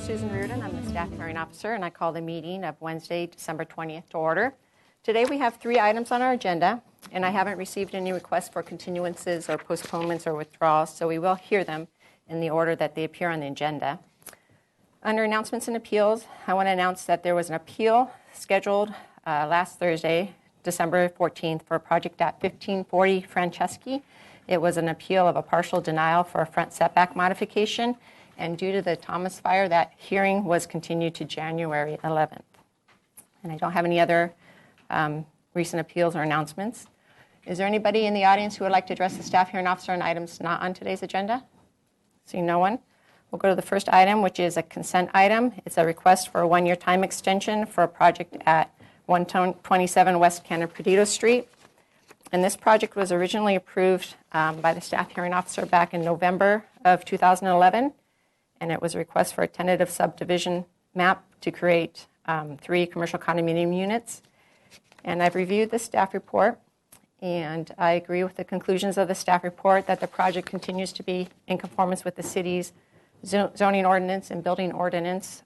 Susan Reardon. I'm the staff hearing officer, and I call the meeting of Wednesday, December 20th to order. Today we have 3 items on our agenda, and I haven't received any requests for continuances or postponements or withdrawals, so we will hear them in the order that they appear on the agenda. Under announcements and appeals, I want to announce that there was an appeal scheduled last Thursday, December 14th, for a project at 1540 Franceschi. It was an appeal of a partial denial for a front setback modification, and due to the Thomas fire, that hearing was continued to January 11th. And I don't have any other recent appeals or announcements. Is there anybody in the audience who would like to address the staff hearing officer on items not on today's agenda? Seeing no one, we'll go to the first item, which is a consent item. It's a request for a 1-year time extension for a project at 127 West Cannon Perdido Street. And this project was originally approved by the staff hearing officer back in November of 2011. And it was a request for a tentative subdivision map to create 3 commercial condominium units. And I've reviewed the staff report, and I agree with the conclusions of the staff report that the project continues to be in conformance with the city's zoning ordinance and building ordinance,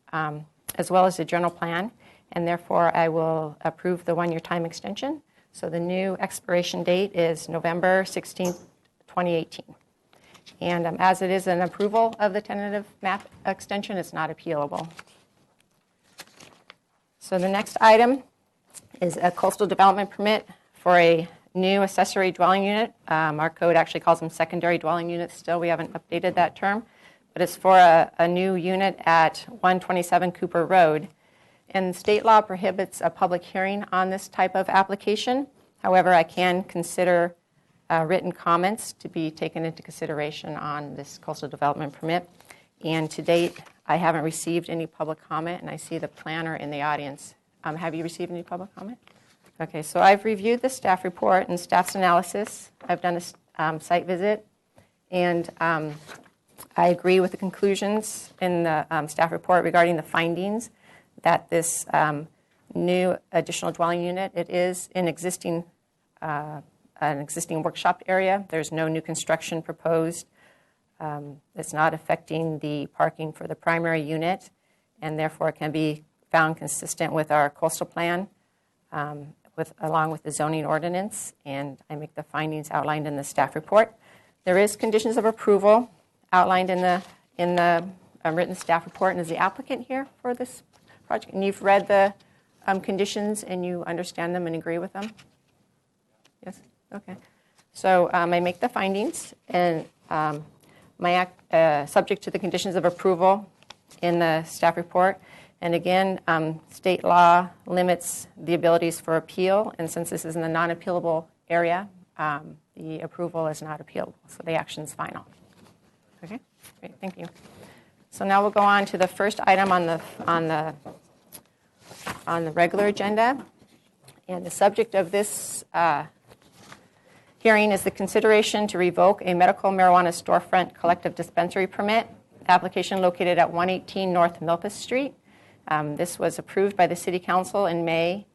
as well as the general plan, and therefore I will approve the 1-year time extension. So the new expiration date is November 16th, 2018. And as it is an approval of the tentative map extension, it's not appealable. So the next item is a coastal development permit for a new accessory dwelling unit. Our code actually calls them secondary dwelling units still. We haven't updated that term. But it's for a new unit at 127 Cooper Road. And state law prohibits a public hearing on this type of application. However, I can consider written comments to be taken into consideration on this coastal development permit. And to date, I haven't received any public comment, and I see the planner in the audience. Have you received any public comment? Okay, so I've reviewed the staff report and staff's analysis. I've done a site visit, and I agree with the conclusions in the staff report regarding the findings that this new additional dwelling unit, it is an existing workshop area. There's no new construction proposed. It's not affecting the parking for the primary unit, and therefore it can be found consistent with our coastal plan, along with the zoning ordinance, and I make the findings outlined in the staff report. There is conditions of approval outlined in the written staff report, and is the applicant here for this project? And you've read the conditions and you understand them and agree with them? Yes? Okay. So I make the findings, and subject to the conditions of approval in the staff report. And again, state law limits the abilities for appeal, and since this is in the non-appealable area, the approval is not appealable, so the action is final. Okay, great, thank you. So now we'll go on to the first item on the regular agenda, and the subject of this hearing is the consideration to revoke a medical marijuana storefront collective dispensary permit application located at 118 North Milpas Street. This was approved by the City Council in May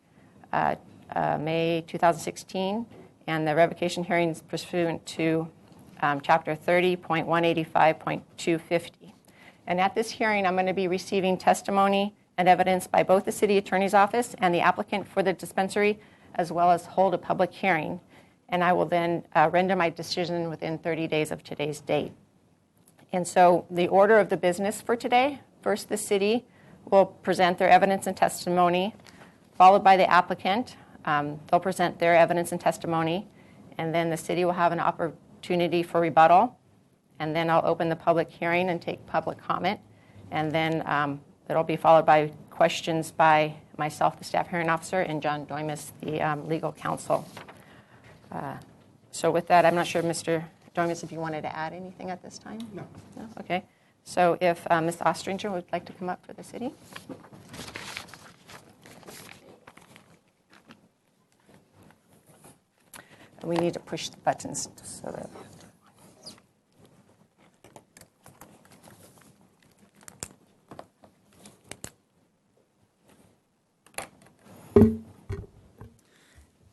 2016, and the revocation hearing is pursuant to Chapter 30.185.250. And at this hearing, I'm going to be receiving testimony and evidence by both the City Attorney's Office and the applicant for the dispensary, as well as hold a public hearing. And I will then render my decision within 30 days of today's date. And so the order of the business for today, first the City will present their evidence and testimony, followed by the applicant. They'll present their evidence and testimony, and then the City will have an opportunity for rebuttal, and then I'll open the public hearing and take public comment, and then it'll be followed by questions by myself, the staff hearing officer, and John Doimus, the legal counsel. So with that, I'm not sure, Mr. Doimus, if you wanted to add anything at this time? No. No? Okay. So if Ms. Ostringer would like to come up for the City. We need to push the buttons so that...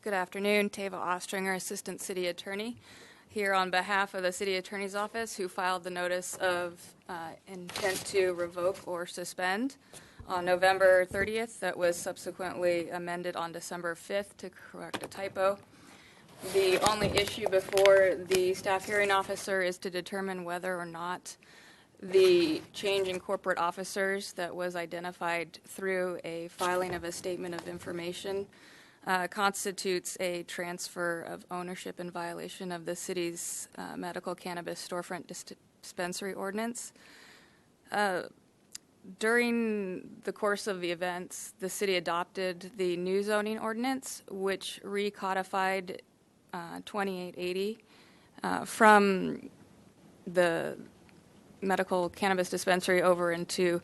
Good afternoon, Tava Ostringer, Assistant City Attorney, here on behalf of the City Attorney's Office, who filed the notice of intent to revoke or suspend on November 30th that was subsequently amended on December 5th to correct a typo. The only issue before the staff hearing officer is to determine whether or not the change in corporate officers that was identified through a filing of a statement of information constitutes a transfer of ownership in violation of the city's medical cannabis storefront dispensary ordinance. During the course of the events, the city adopted the new zoning ordinance, which recodified 2880 from the medical cannabis dispensary over into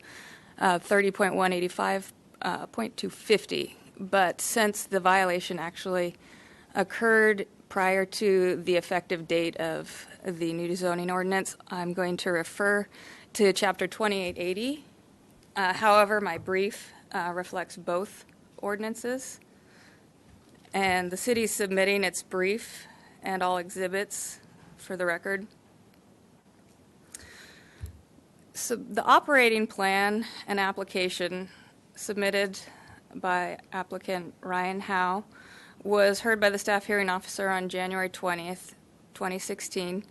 30.185.250. But since the violation actually occurred prior to the effective date of the new zoning ordinance, I'm going to refer to Chapter 2880. However, my brief reflects both ordinances, and the city is submitting its brief and all exhibits for the record. So the operating plan and application submitted by applicant Ryan Howe was heard by the staff hearing officer on January 20th, 2016.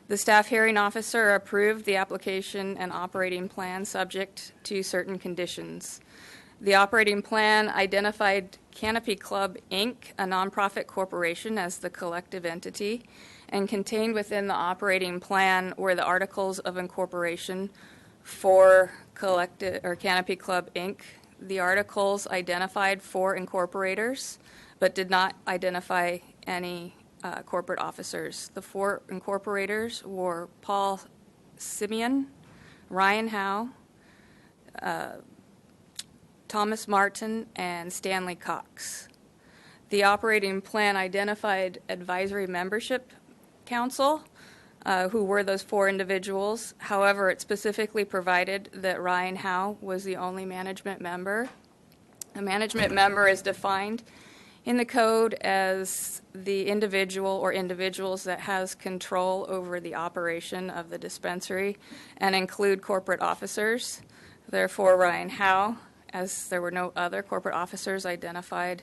The staff hearing officer approved the application and operating plan subject to certain conditions. The operating plan identified Canopy Club, Inc., a nonprofit corporation, as the collective entity, and contained within the operating plan were the articles of incorporation for Canopy Club, Inc. The articles identified 4 incorporators, but did not identify any corporate officers. The 4 incorporators were Paul Simeon, Ryan Howe, Thomas Martin, and Stanley Cox. The operating plan identified advisory membership council, who were those 4 individuals. However, it specifically provided that Ryan Howe was the only management member. A management member is defined in the code as the individual or individuals that has control over the operation of the dispensary and include corporate officers. Therefore, Ryan Howe, as there were no other corporate officers identified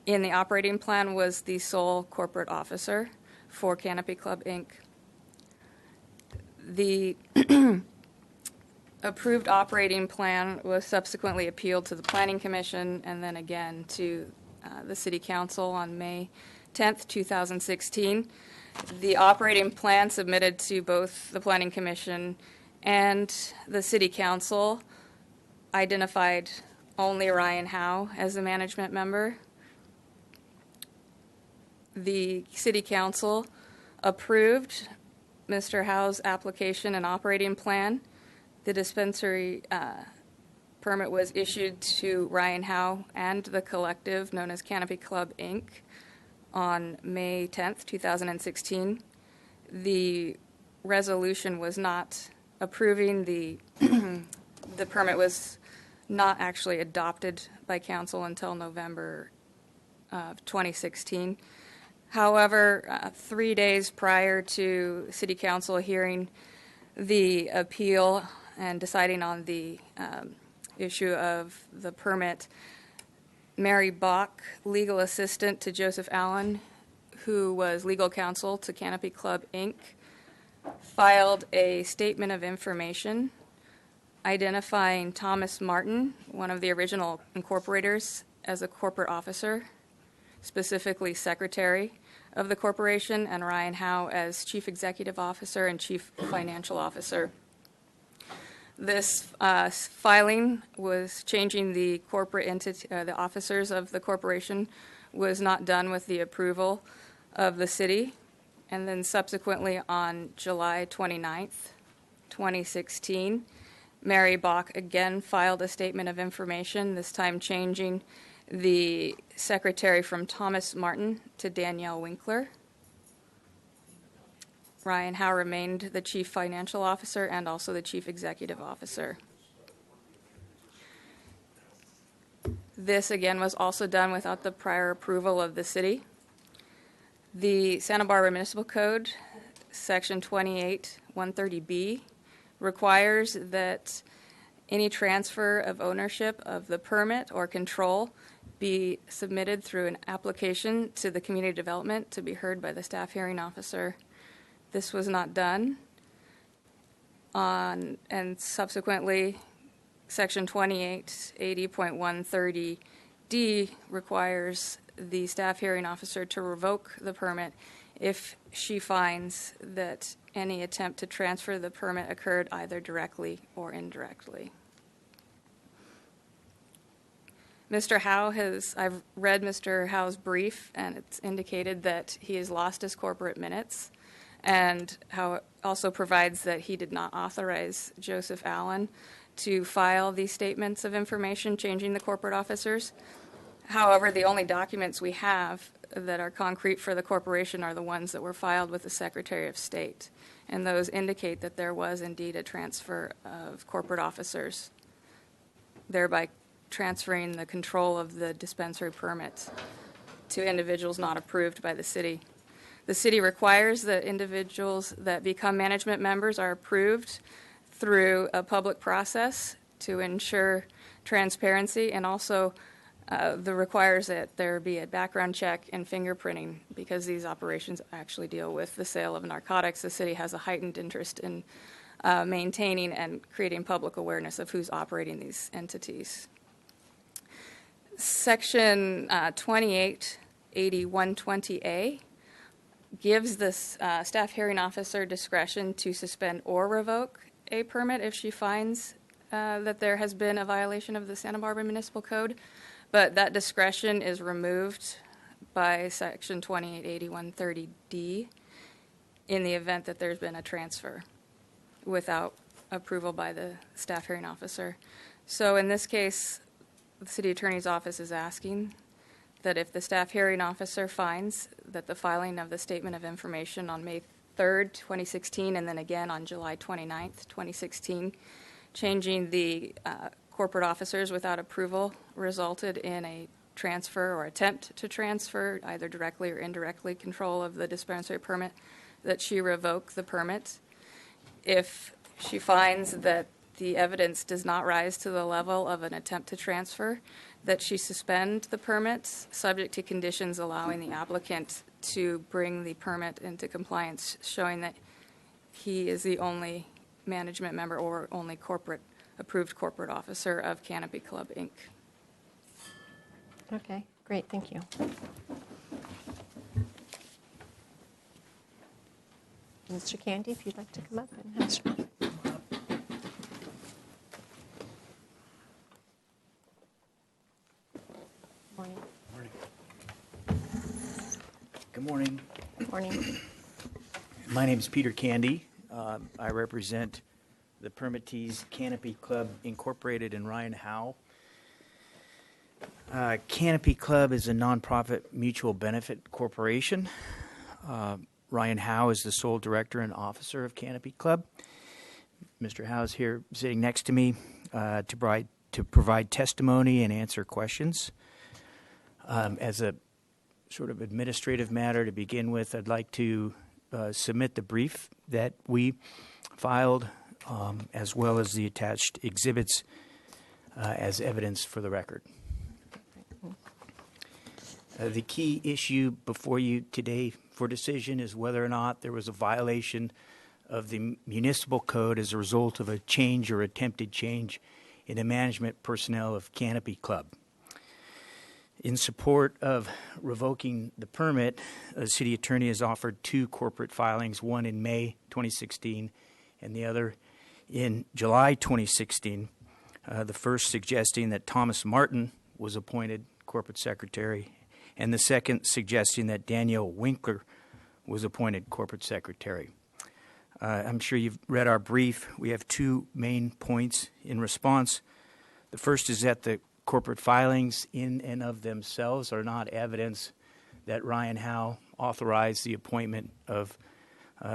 in the operating plan, was the sole corporate officer for Canopy Club, Inc. The approved operating plan was subsequently appealed to the Planning Commission and then again to the City Council on May 10th, 2016. The operating plan submitted to both the Planning Commission and the City Council identified only Ryan Howe as the management member. The City Council approved Mr. Howe's application and operating plan. The dispensary permit was issued to Ryan Howe and the collective known as Canopy Club, Inc. on May 10th, 2016. The resolution was not approving the the permit was not actually adopted by council until November of 2016. However, 3 days prior to City Council hearing the appeal and deciding on the issue of the permit, Mary Bach, legal assistant to Joseph Allen, who was legal counsel to Canopy Club, Inc., filed a statement of information identifying Thomas Martin, one of the original incorporators, as a corporate officer, specifically secretary of the corporation, and Ryan Howe as chief executive officer and chief financial officer. This filing was changing the corporate entity, the officers of the corporation, was not done with the approval of the city. And then subsequently on July 29th, 2016, Mary Bach again filed a statement of information, this time changing the secretary from Thomas Martin to Danielle Winkler. Ryan Howe remained the chief financial officer and also the chief executive officer. This again was also done without the prior approval of the city. The Santa Barbara Municipal Code, Section 28-130B, requires that any transfer of ownership of the permit or control be submitted through an application to the community development to be heard by the staff hearing officer. This was not done. And subsequently, Section 2880.130D requires the staff hearing officer to revoke the permit if she finds that any attempt to transfer the permit occurred either directly or indirectly. Mr. Howe I've read Mr. Howe's brief, and it's indicated that he has lost his corporate minutes, and Howe also provides that he did not authorize Joseph Allen to file these statements of information changing the corporate officers. However, the only documents we have that are concrete for the corporation are the ones that were filed with the Secretary of State, and those indicate that there was indeed a transfer of corporate officers, thereby transferring the control of the dispensary permits to individuals not approved by the city. The city requires that individuals that become management members are approved through a public process to ensure transparency, and also requires that there be a background check and fingerprinting, because these operations actually deal with the sale of narcotics. The city has a heightened interest in maintaining and creating public awareness of who's operating these entities. Section 288120A gives the staff hearing officer discretion to suspend or revoke a permit if she finds that there has been a violation of the Santa Barbara Municipal Code, but that discretion is removed by Section 288130D in the event that there's been a transfer without approval by the staff hearing officer. So in this case, the city attorney's office is asking that if the staff hearing officer finds that the filing of the statement of information on May 3rd, 2016, and then again on July 29th, 2016, changing the corporate officers without approval resulted in a transfer or attempt to transfer, either directly or indirectly, control of the dispensary permit, that she revoke the permit. If she finds that the evidence does not rise to the level of an attempt to transfer, that she suspend the permit, subject to conditions allowing the applicant to bring the permit into compliance, showing that he is the only management member or only approved corporate officer of Canopy Club, Inc. Okay, great, thank you. Mr. Candy, if you'd like to come up and answer. Morning. Good morning. Morning. My name is Peter Candy. I represent the permittees Canopy Club Incorporated and Ryan Howe. Canopy Club is a nonprofit mutual benefit corporation. Ryan Howe is the sole director and officer of Canopy Club. Mr. Howe is here sitting next to me to provide testimony and answer questions. As a sort of administrative matter to begin with, I'd like to submit the brief that we filed, as well as the attached exhibits as evidence for the record. The key issue before you today for decision is whether or not there was a violation of the municipal code as a result of a change or attempted change in the management personnel of Canopy Club. In support of revoking the permit, the city attorney has offered two corporate filings, one in May 2016 and the other in July 2016. The first suggesting that Thomas Martin was appointed corporate secretary, and the second suggesting that Daniel Winkler was appointed corporate secretary. I'm sure you've read our brief. We have two main points in response. The first is that the corporate filings in and of themselves are not evidence that Ryan Howe authorized the appointment of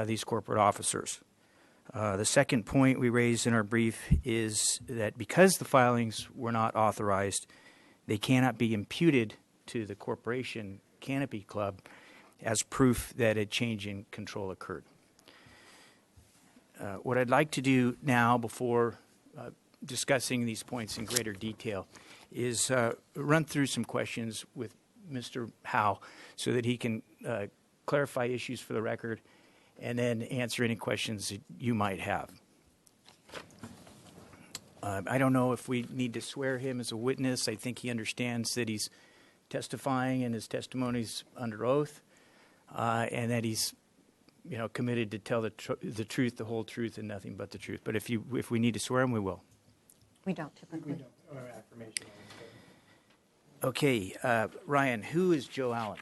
these corporate officers. The second point we raised in our brief is that because the filings were not authorized, they cannot be imputed to the corporation Canopy Club as proof that a change in control occurred. What I'd like to do now, before discussing these points in greater detail, is run through some questions with Mr. Howe so that he can clarify issues for the record and then answer any questions that you might have. I don't know if we need to swear him as a witness. I think he understands that he's testifying and his testimony's under oath, and that he's committed to tell the truth, the whole truth, and nothing but the truth. But if we need to swear him, we will. We don't typically. We don't. Affirmation. Okay, Ryan, who is Joe Allen?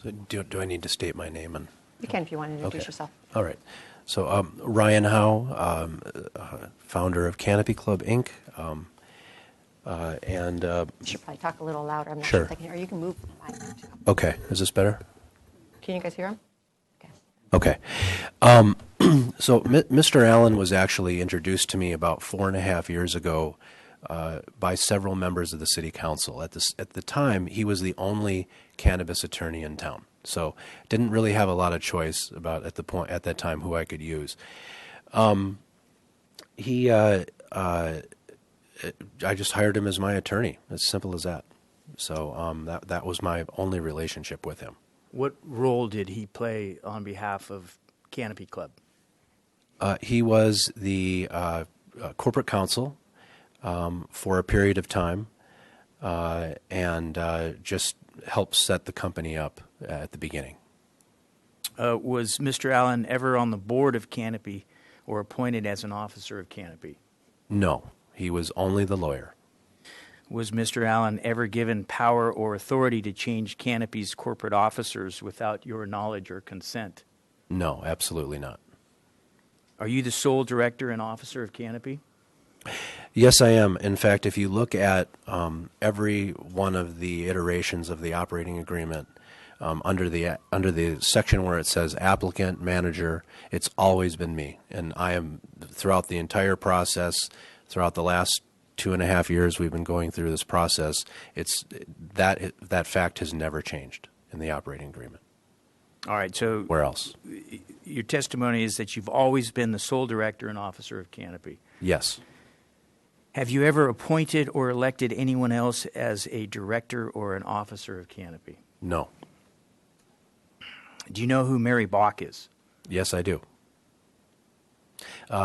So do I need to state my name? You can if you want to introduce yourself. All right. So Ryan Howe, founder of Canopy Club, Inc. You should probably talk a little louder. I'm not Sure. sure if they can hear. Or you can move. Okay. Is this better? Can you guys hear him? Okay. So Mr. Allen was actually introduced to me about 4.5 years ago by several members of the city council. At the time, he was the only cannabis attorney in town, so didn't really have a lot of choice about at that time who I could use. I just hired him as my attorney, as simple as that. So that was my only relationship with him. What role did he play on behalf of Canopy Club? He was the corporate counsel for a period of time. and just helped set the company up at the beginning. Was Mr. Allen ever on the board of Canopy or appointed as an officer of Canopy? No, he was only the lawyer. Was Mr. Allen ever given power or authority to change Canopy's corporate officers without your knowledge or consent? No, absolutely not. Are you the sole director and officer of Canopy? Yes, I am. In fact, if you look at every one of the iterations of the operating agreement, under the section where it says applicant, manager, it's always been me. And I am, throughout the entire process, throughout the last 2.5 years we've been going through this process, that fact has never changed in the operating agreement. All right, so Where else? your testimony is that you've always been the sole director and officer of Canopy. Yes. Have you ever appointed or elected anyone else as a director or an officer of Canopy? No. Do you know who Mary Bach is? Yes, I do.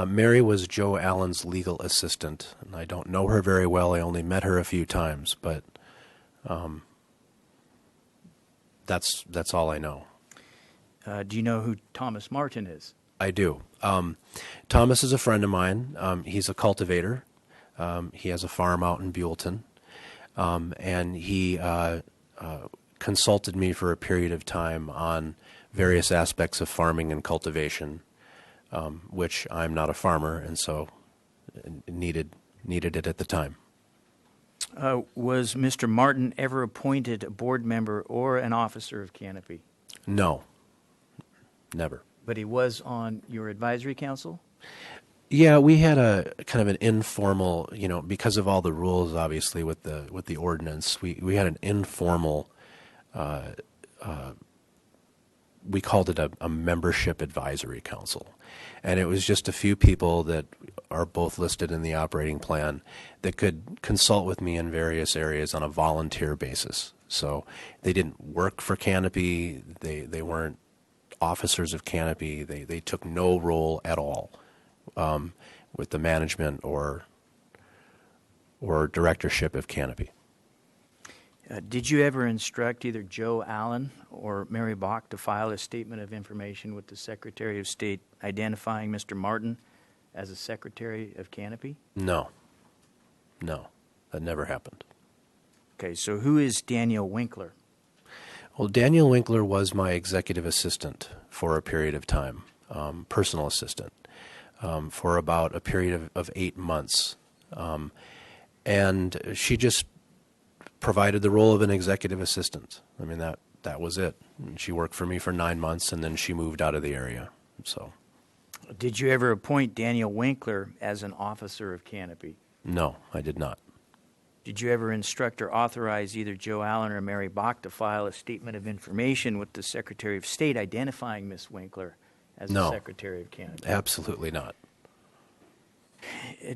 Mary was Joe Allen's legal assistant, and I don't know her very well. I only met her a few times, but that's all I know. Do you know who Thomas Martin is? I do. Thomas is a friend of mine. He's a cultivator. He has a farm out in Buellton, and he consulted me for a period of time on various aspects of farming and cultivation, which I'm not a farmer, and so needed it at the time. Was Mr. Martin ever appointed a board member or an officer of Canopy? No, never. But he was on your advisory council? Yeah, we had a kind of an informal, because of all the rules, obviously, with the ordinance, we had an informal, we called it a membership advisory council. And it was just a few people that are both listed in the operating plan that could consult with me in various areas on a volunteer basis. So they didn't work for Canopy, they weren't officers of Canopy, they took no role at all with the management or directorship of Canopy. Did you ever instruct either Joe Allen or Mary Bach to file a statement of information with the Secretary of State identifying Mr. Martin as a Secretary of Canopy? No, that never happened. Okay, so who is Daniel Winkler? Well, Daniel Winkler was my executive assistant for a period of time, personal assistant, for about a period of 8 months. And she just provided the role of an executive assistant. I mean, that was it. And she worked for me for 9 months, and then she moved out of the area. So, Did you ever appoint Daniel Winkler as an officer of Canopy? no, I did not. Did you ever instruct or authorize either Joe Allen or Mary Bach to file a statement of information with the Secretary of State identifying Ms. Winkler as No. the Secretary of Canopy? Absolutely not.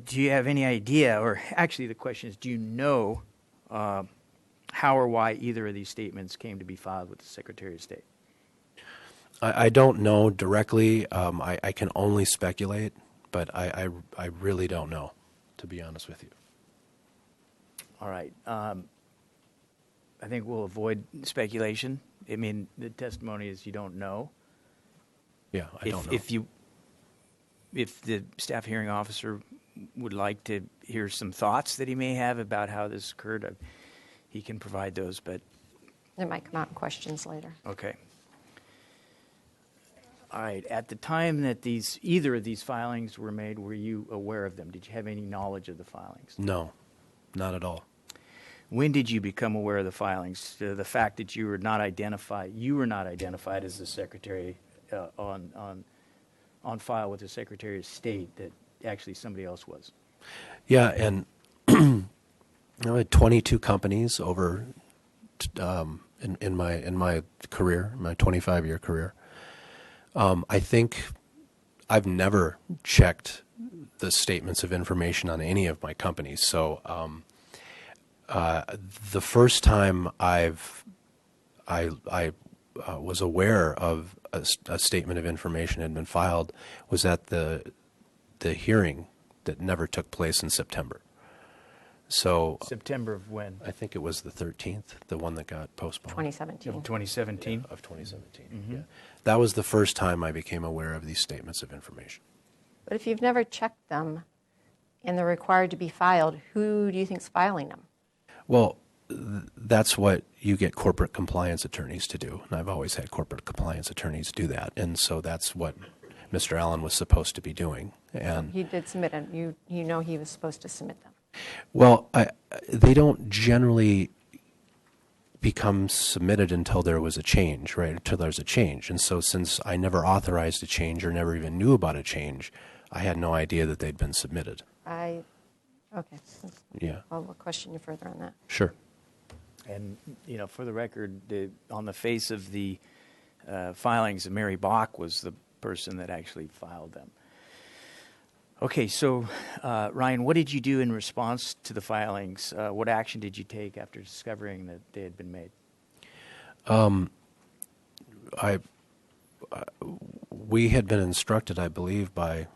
Do you have any idea, or actually the question is, do you know how or why either of these statements came to be filed with the Secretary of State? I don't know directly. I can only speculate, but I really don't know, to be honest with you. All right. I think we'll avoid speculation. I mean, the testimony is you don't know. Yeah, I don't know. If the staff hearing officer would like to hear some thoughts that he may have about how this occurred, he can provide those, but It might come out in questions later. okay. All right. At the time that either of these filings were made, were you aware of them? Did you have any knowledge of the filings? No, not at all. When did you become aware of the filings? The fact that you were not identified as the secretary on file with the Secretary of State, that actually somebody else was. Yeah, and I had 22 companies over in my career, my 25-year career. I think I've never checked the statements of information on any of my companies. So the first time I was aware of a statement of information had been filed was at the hearing that never took place in September. So September of when? I think it was the 13th, the one that got postponed. 2017. Of 2017? Of 2017, yeah. That was the first time I became aware of these statements of information. But if you've never checked them and they're required to be filed, who do you think's filing them? Well, that's what you get corporate compliance attorneys to do, and I've always had corporate compliance attorneys do that, and so that's what Mr. Allen was supposed to be doing. And He did submit them. You know he was supposed to submit them. well, they don't generally become submitted until there was a change, right? Until there's a change, and so since I never authorized a change or never even knew about a change, I had no idea that they'd been submitted. Okay. Yeah, I'll question you further on that. sure. And, for the record, on the face of the filings, Mary Bach was the person that actually filed them. Okay, so Ryan, what did you do in response to the filings? What action did you take after discovering that they had been made? We had been instructed, I believe, by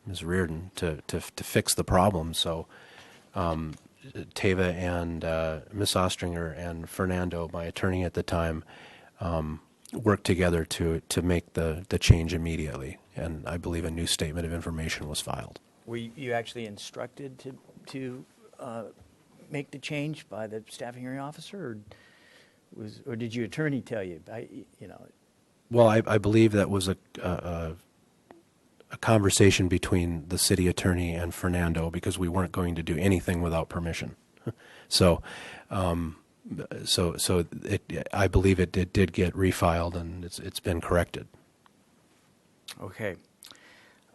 Ms. Reardon to fix the problem. So Teva and Ms. Ostringer and Fernando, my attorney at the time, worked together to make the change immediately. And I believe a new statement of information was filed. Were you actually instructed to make the change by the staffing hearing officer, or did your attorney tell you? Well, I believe that was a conversation between the city attorney and Fernando, because we weren't going to do anything without permission. So I believe it did get refiled, and it's been corrected. Okay.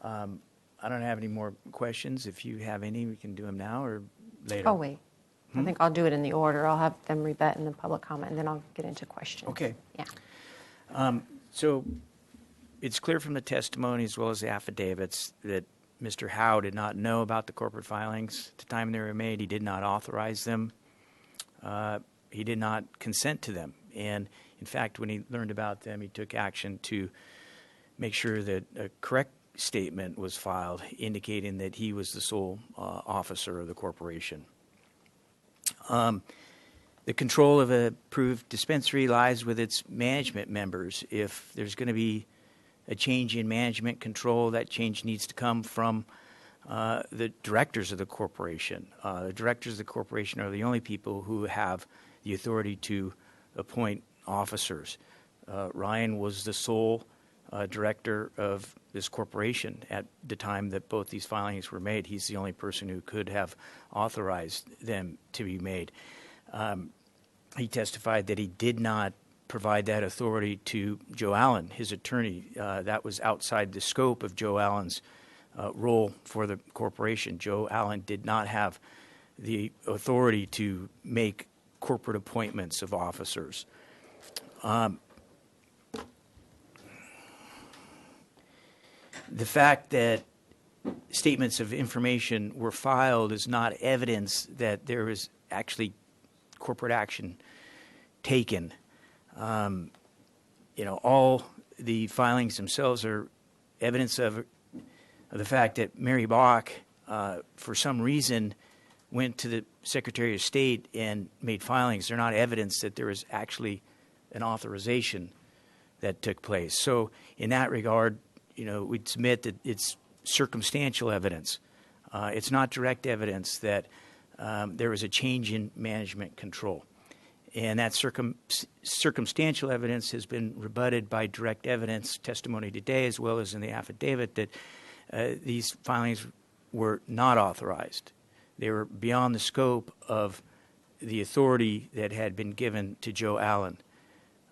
I don't have any more questions. If you have any, we can do them now or later. Oh, wait. I think I'll do it in the order. I'll have them rebut and then public comment, and then I'll get into questions. Okay. Yeah. So it's clear from the testimony as well as the affidavits that Mr. Howe did not know about the corporate filings at the time they were made. He did not authorize them. He did not consent to them. And, in fact, when he learned about them, he took action to make sure that a correct statement was filed indicating that he was the sole officer of the corporation. The control of a approved dispensary lies with its management members. If there's going to be a change in management control, that change needs to come from the directors of the corporation. The directors of the corporation are the only people who have the authority to appoint officers. Ryan was the sole director of this corporation at the time that both these filings were made. He's the only person who could have authorized them to be made. He testified that he did not provide that authority to Joe Allen, his attorney. That was outside the scope of Joe Allen's role for the corporation. Joe Allen did not have the authority to make corporate appointments of officers. The fact that statements of information were filed is not evidence that there was actually corporate action taken. All the filings themselves are evidence of the fact that Mary Bach, for some reason, went to the Secretary of State and made filings. They're not evidence that there was actually an authorization that took place. So in that regard, we'd submit that it's circumstantial evidence. It's not direct evidence that there was a change in management control. And that circumstantial evidence has been rebutted by direct evidence testimony today, as well as in the affidavit, that these filings were not authorized. They were beyond the scope of the authority that had been given to Joe Allen.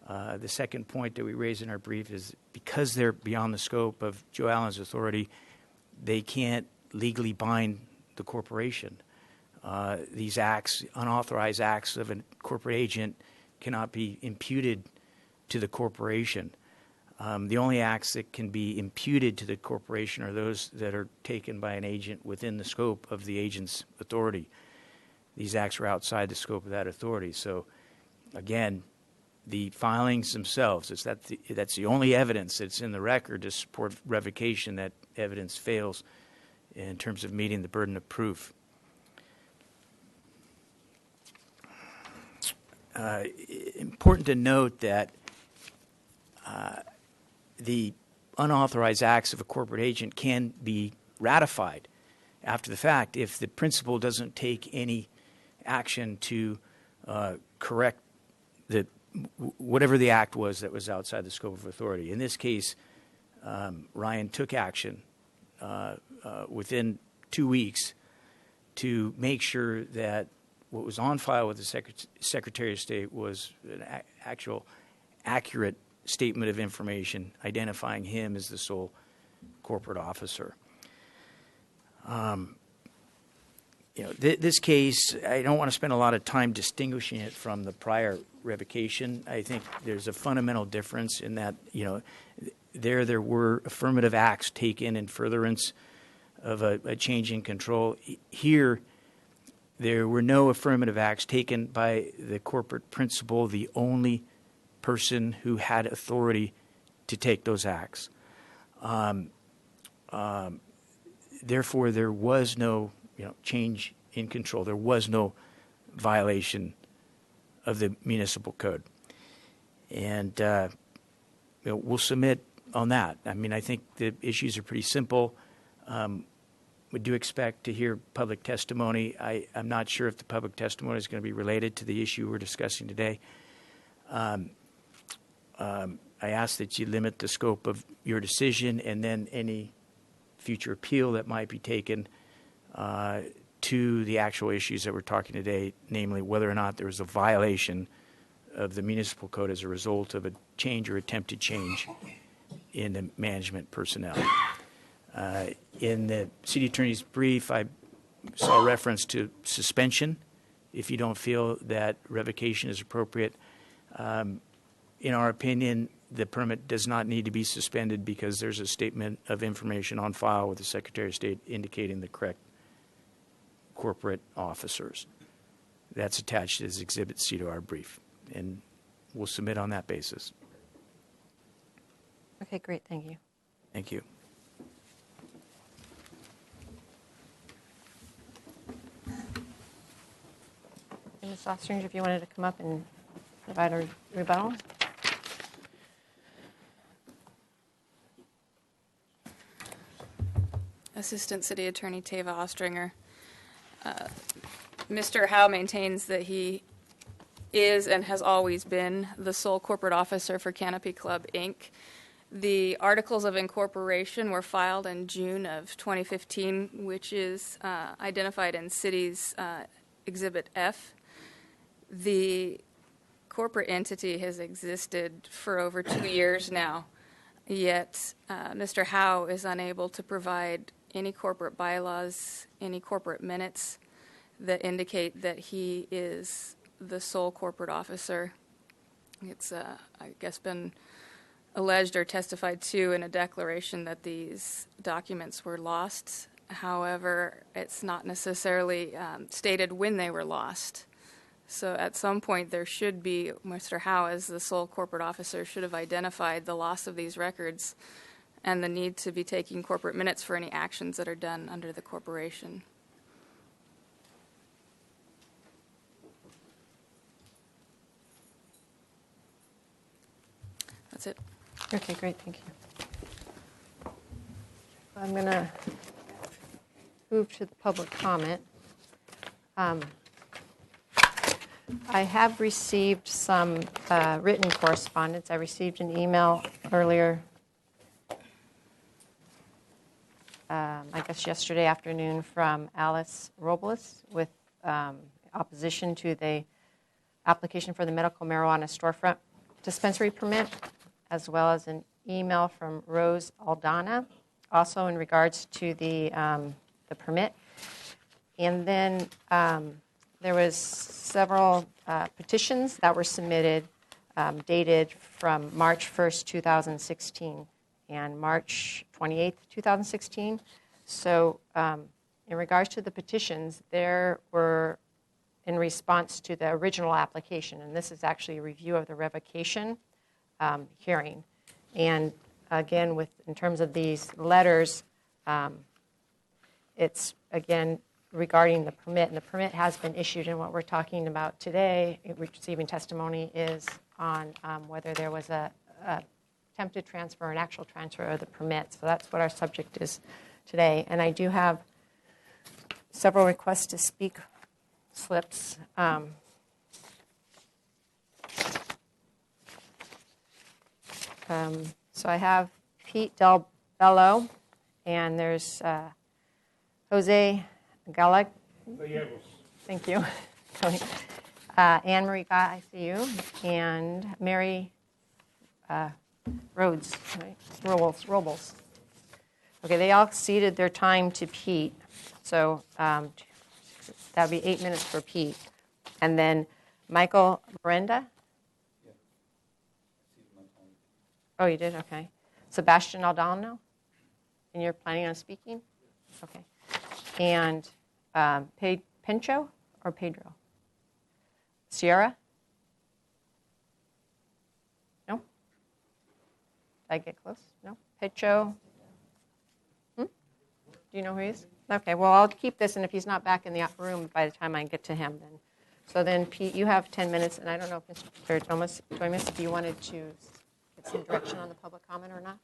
The second point that we raise in our brief is because they're beyond the scope of Joe Allen's authority, they can't legally bind the corporation. These acts, unauthorized acts of a corporate agent, cannot be imputed to the corporation. The only acts that can be imputed to the corporation are those that are taken by an agent within the scope of the agent's authority. These acts are outside the scope of that authority. So, again, the filings themselves, that's the only evidence that's in the record to support revocation. That evidence fails in terms of meeting the burden of proof. important to note that the unauthorized acts of a corporate agent can be ratified after the fact if the principal doesn't take any action to correct whatever the act was that was outside the scope of authority. In this case, Ryan took action within 2 weeks to make sure that what was on file with the Secretary of State was an actual accurate statement of information identifying him as the sole corporate officer. This case, I don't want to spend a lot of time distinguishing it from the prior revocation. I think there's a fundamental difference in that, there were affirmative acts taken in furtherance of a change in control. Here, there were no affirmative acts taken by the corporate principal, the only person who had authority to take those acts. Therefore, there was no change in control. There was no violation of the municipal code. And we'll submit on that. I mean, I think the issues are pretty simple. We do expect to hear public testimony. I'm not sure if the public testimony is going to be related to the issue we're discussing today. I ask that you limit the scope of your decision and then any future appeal that might be taken to the actual issues that we're talking today, namely whether or not there was a violation of the municipal code as a result of a change or attempted change in the management personnel. In the city attorney's brief, I saw reference to suspension if you don't feel that revocation is appropriate. In our opinion, the permit does not need to be suspended because there's a statement of information on file with the Secretary of State indicating the correct corporate officers. That's attached as Exhibit C to our brief, and we'll submit on that basis. Okay, great. Thank you. Thank you. And Ms. Ostringer, if you wanted to come up and provide a rebuttal. Assistant City Attorney Tava Ostringer. Mr. Howe maintains that he is and has always been the sole corporate officer for Canopy Club, Inc. The articles of incorporation were filed in June of 2015, which is identified in City's Exhibit F. The corporate entity has existed for over 2 years now, yet Mr. Howe is unable to provide any corporate bylaws, any corporate minutes that indicate that he is the sole corporate officer. It's, I guess, been alleged or testified to in a declaration that these documents were lost. However, it's not necessarily stated when they were lost. So at some point there should be, Mr. Howe as the sole corporate officer should have identified the loss of these records and the need to be taking corporate minutes for any actions that are done under the corporation. That's it. Okay, great. Thank you. I'm going to move to the public comment. I have received some written correspondence. I received an email earlier, I guess yesterday afternoon, from Alice Robles with opposition to the application for the medical marijuana storefront dispensary permit, as well as an email from Rose Aldana, also in regards to the permit. And then there was several petitions that were submitted dated from March 1st, 2016 and March 28th, 2016. So in regards to the petitions, there were in response to the original application, and this is actually a review of the revocation hearing. And again, in terms of these letters, it's again regarding the permit, and the permit has been issued, and what we're talking about today, receiving testimony, is on whether there was a attempted transfer, an actual transfer of the permit. So that's what our subject is today. And I do have several requests to speak slips. So I have Pete Del Bello, and there's Jose Galleg. Thank you. Anne Marie, I see you, and Mary Rhodes, right? Robles. Okay, they all ceded their time to Pete, so that would be 8 minutes for Pete. And then Michael Brenda. Oh, you did? Okay. Sebastian Aldano? And you're planning on speaking? Okay. And Pincho or Pedro? Sierra? No? Did I get close? No? Pincho? Do you know who he is? Okay, well, I'll keep this, and if he's not back in the room by the time I get to him, then. So then, Pete, you have 10 minutes, and I don't know if Mr. Thomas, if you wanted to get some direction on the public comment or not?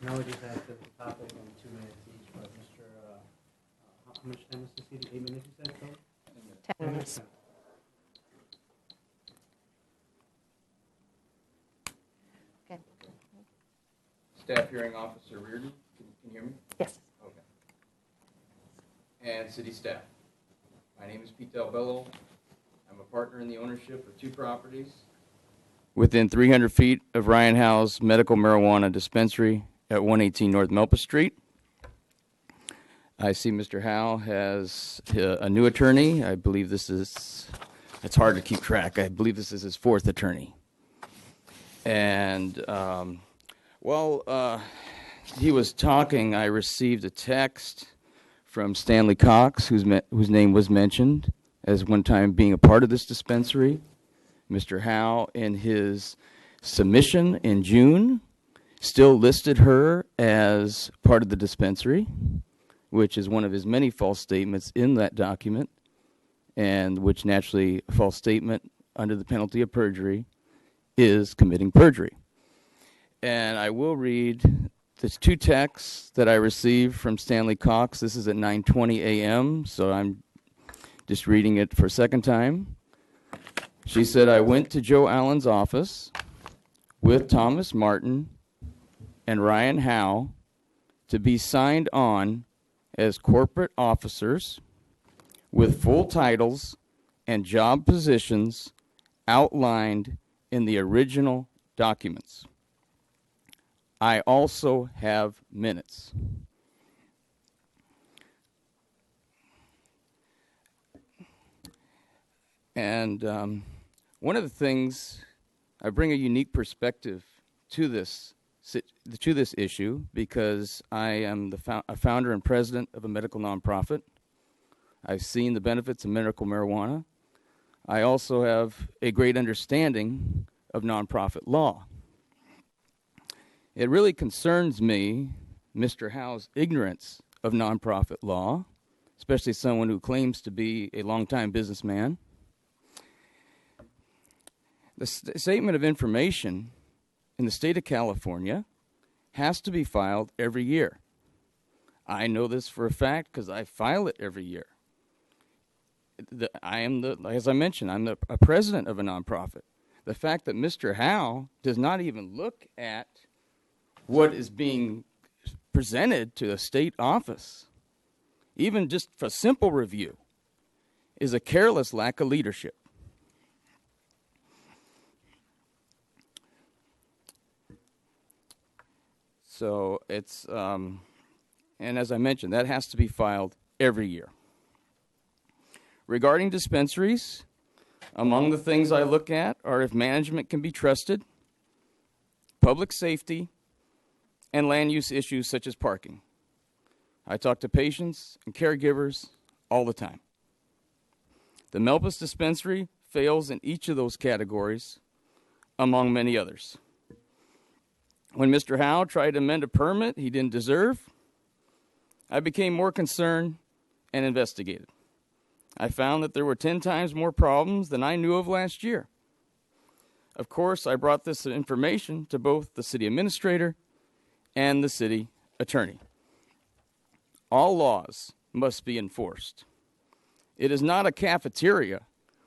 No, we just asked the topic in 2 minutes each, but Mr., how much time is this meeting? 8 minutes, you said, so? 10 minutes. Okay. Staff Hearing Officer Reardon, can you hear me? Yes. Okay. And city staff. My name is Pete Del Bello. I'm a partner in the ownership of 2 properties within 300 feet of Ryan Howe's medical marijuana dispensary at 118 North Melpa Street. I see Mr. Howe has a new attorney. I believe it's hard to keep track. I believe this is his 4th attorney. And while he was talking, I received a text from Stanley Cox, whose name was mentioned as one time being a part of this dispensary. Mr. Howe, in his submission in June, still listed her as part of the dispensary, which is one of his many false statements in that document, and which naturally, a false statement under the penalty of perjury is committing perjury. And I will read the 2 texts that I received from Stanley Cox. This is at 9:20 a.m., so I'm just reading it for a second time. She said, I went to Joe Allen's office with Thomas Martin and Ryan Howe to be signed on as corporate officers with full titles and job positions outlined in the original documents. I also have minutes. And one of the things, I bring a unique perspective to this issue because I am a founder and president of a medical nonprofit. I've seen the benefits of medical marijuana. I also have a great understanding of nonprofit law. It really concerns me, Mr. Howe's ignorance of nonprofit law, especially someone who claims to be a longtime businessman. The Statement of Information in the state of California has to be filed every year. I know this for a fact because I file it every year. As I mentioned, I'm a president of a nonprofit. The fact that Mr. Howe does not even look at what is being presented to a state office, even just for simple review, is a careless lack of leadership. So it's, and as I mentioned, that has to be filed every year. Regarding dispensaries, among the things I look at are if management can be trusted, public safety, and land use issues such as parking. I talk to patients and caregivers all the time. The Melpas dispensary fails in each of those categories, among many others. When Mr. Howe tried to amend a permit he didn't deserve, I became more concerned and investigated. I found that there were 10 times more problems than I knew of last year. Of course, I brought this information to both the city administrator and the city attorney. All laws must be enforced. It is not a cafeteria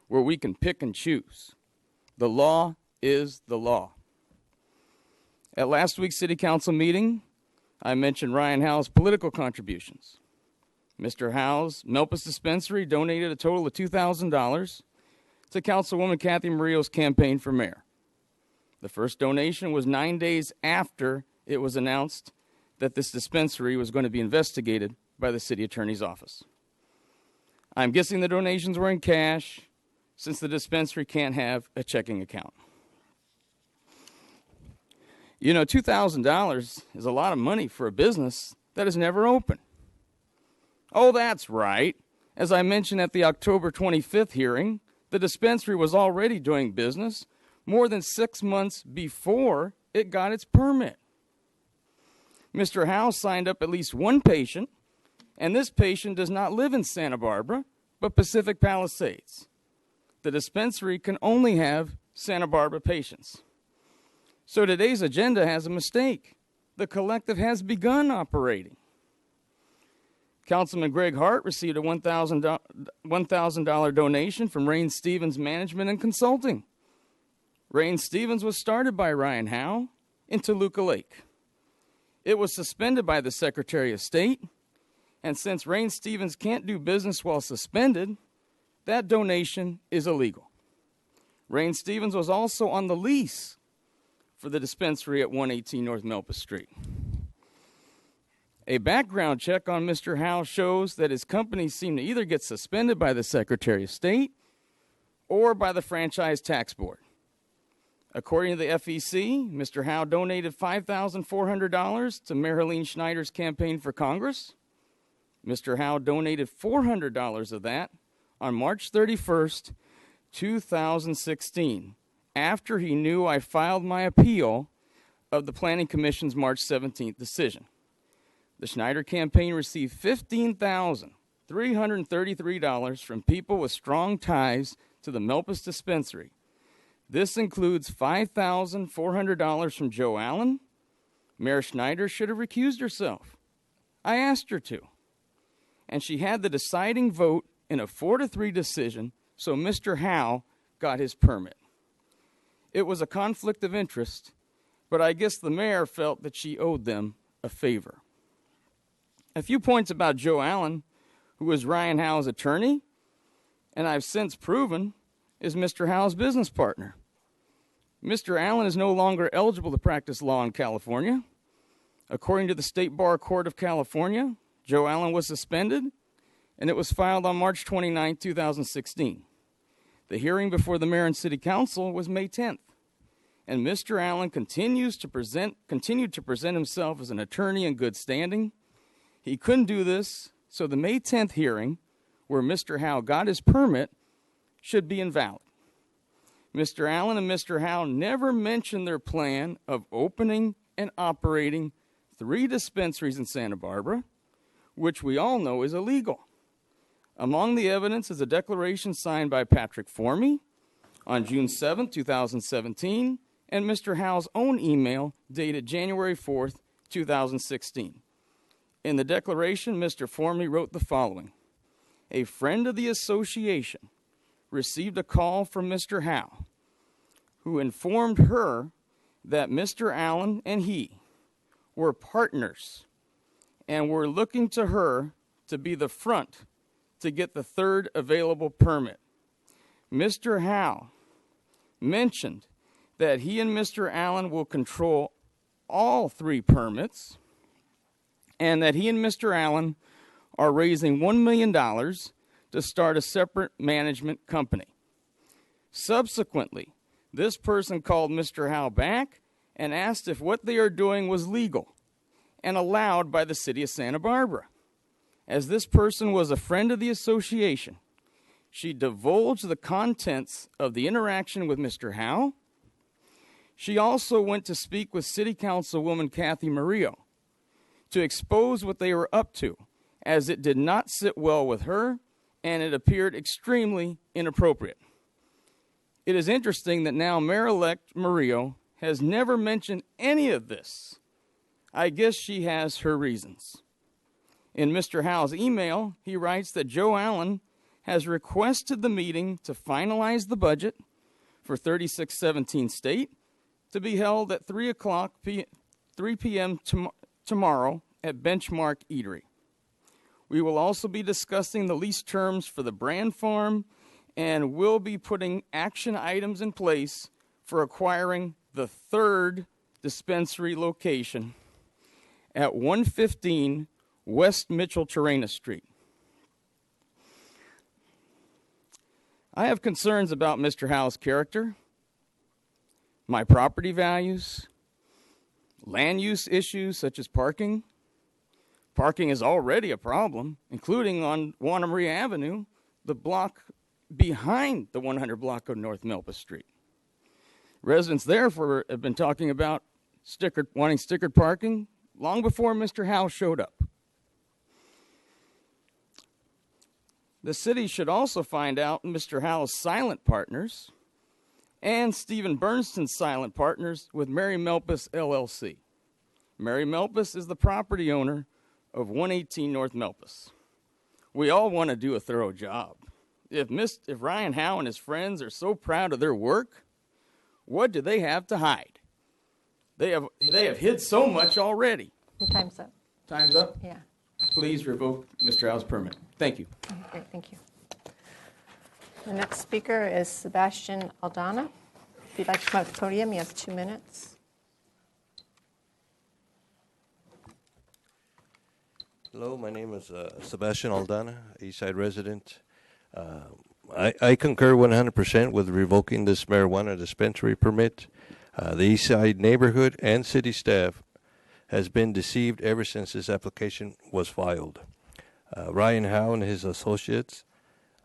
where we can pick and choose. The law is the law. At last week's city council meeting, I mentioned Ryan Howe's political contributions. Mr. Howe's Melpis Dispensary donated a total of $2,000 to Councilwoman Kathy Murillo's campaign for mayor. The first donation was 9 days after it was announced that this dispensary was going to be investigated by the city attorney's office. I'm guessing the donations were in cash, since the dispensary can't have a checking account. You know, $2,000 is a lot of money for a business that is never open. Oh, that's right. As I mentioned at the October 25th hearing, the dispensary was already doing business more than 6 months before it got its permit. Mr. Howe signed up at least one patient, and this patient does not live in Santa Barbara, but Pacific Palisades. The dispensary can only have Santa Barbara patients. So today's agenda has a mistake. The collective has begun operating. Councilman Greg Hart received a $1,000 donation from Rain Stevens Management and Consulting. Rain Stevens was started by Ryan Howe in Toluca Lake. It was suspended by the Secretary of State, and since Rain Stevens can't do business while suspended, that donation is illegal. Rain Stevens was also on the lease for the dispensary at 118 North Melpis Street. A background check on Mr. Howe shows that his company seemed to either get suspended by the Secretary of State or by the Franchise Tax Board. According to the FEC, Mr. Howe donated $5,400 to Mayor Helene Schneider's campaign for Congress. Mr. Howe donated $400 of that on March 31st, 2016, after he knew I filed my appeal of the Planning Commission's March 17th decision. The Schneider campaign received $15,333 from people with strong ties to the Melpis dispensary. This includes $5,400 from Joe Allen. Mayor Schneider should have recused herself. I asked her to. And she had the deciding vote in a 4-3 decision, so Mr. Howe got his permit. It was a conflict of interest, but I guess the mayor felt that she owed them a favor. A few points about Joe Allen, who was Ryan Howe's attorney, and I've since proven is Mr. Howe's business partner. Mr. Allen is no longer eligible to practice law in California. According to the State Bar Court of California, Joe Allen was suspended, and it was filed on March 29, 2016. The hearing before the mayor and city council was May 10th, and Mr. Allen continued to present himself as an attorney in good standing. He couldn't do this, so the May 10th hearing, where Mr. Howe got his permit, should be invalid. Mr. Allen and Mr. Howe never mentioned their plan of opening and operating 3 dispensaries in Santa Barbara, which we all know is illegal. Among the evidence is a declaration signed by Patrick Formey on June 7, 2017, and Mr. Howe's own email dated January 4, 2016. In the declaration, Mr. Formey wrote the following: "A friend of the association received a call from Mr. Howe, who informed her that Mr. Allen and he were partners and were looking to her to be the front to get the 3rd available permit. Mr. Howe mentioned that he and Mr. Allen will control all 3 permits and that he and Mr. Allen are raising $1 million to start a separate management company. Subsequently, this person called Mr. Howe back and asked if what they are doing was legal and allowed by the city of Santa Barbara. As this person was a friend of the association, she divulged the contents of the interaction with Mr. Howe. She also went to speak with City Councilwoman Kathy Murillo to expose what they were up to as it did not sit well with her and it appeared extremely inappropriate. It is interesting that now Mayor-elect Murillo has never mentioned any of this. I guess she has her reasons. In Mr. Howe's email, he writes that Joe Allen has requested the meeting to finalize the budget for 3617 State to be held at 3 p.m. tomorrow at Benchmark Eatery. We will also be discussing the lease terms for the Brand Farm and will be putting action items in place for acquiring the third dispensary location at 115 West Mitchell-Terrena Street. I have concerns about Mr. Howe's character, my property values, land use issues such as parking. Parking is already a problem, including on Juana Maria Avenue, the block behind the 100 block of North Milpa Street. Residents therefore have been talking about wanting stickered parking long before Mr. Howe showed up. The city should also find out Mr. Howe's silent partners and Stephen Bernston's silent partners with Mary Melpis LLC. Mary Melpis is the property owner of 118 North Melpis. We all want to do a thorough job. If Ryan Howe and his friends are so proud of their work, what do they have to hide? They have hid so much already. Your time's up. Time's up? Yeah. Please revoke Mr. Howe's permit. Thank you. Great, thank you. The next speaker is Sebastian Aldana. If you'd like to come up to the podium, you have 2 minutes. Hello, my name is Sebastian Aldana, Eastside resident. I concur 100% with revoking this marijuana dispensary permit. The Eastside neighborhood and city staff has been deceived ever since this application was filed. Ryan Howe and his associates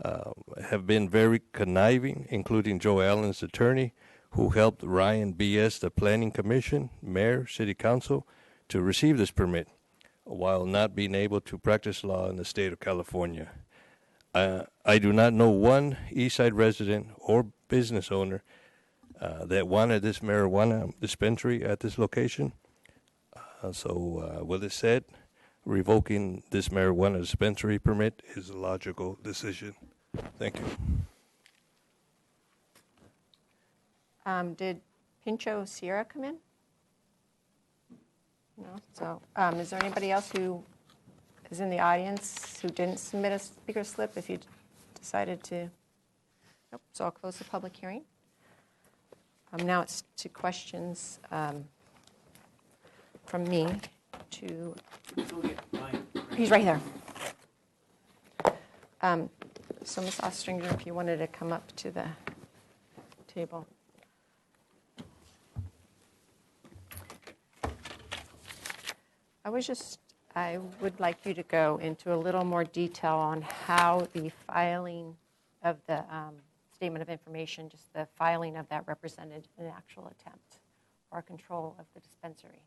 have been very conniving, including Joe Allen's attorney, who helped Ryan BS the Planning Commission, Mayor, City Council to receive this permit, while not being able to practice law in the state of California. I do not know one Eastside resident or business owner that wanted this marijuana dispensary at this location. So with this said, revoking this marijuana dispensary permit is a logical decision. Thank you. Did Pincho Sierra come in? No. So is there anybody else who is in the audience who didn't submit a speaker slip if you decided to? Nope. So I'll close the public hearing. Now it's to questions from me to. He's right there. So Ms. Ostringer, if you wanted to come up to the table. I would like you to go into a little more detail on how the filing of the statement of information, just the filing of that represented an actual attempt or control of the dispensary.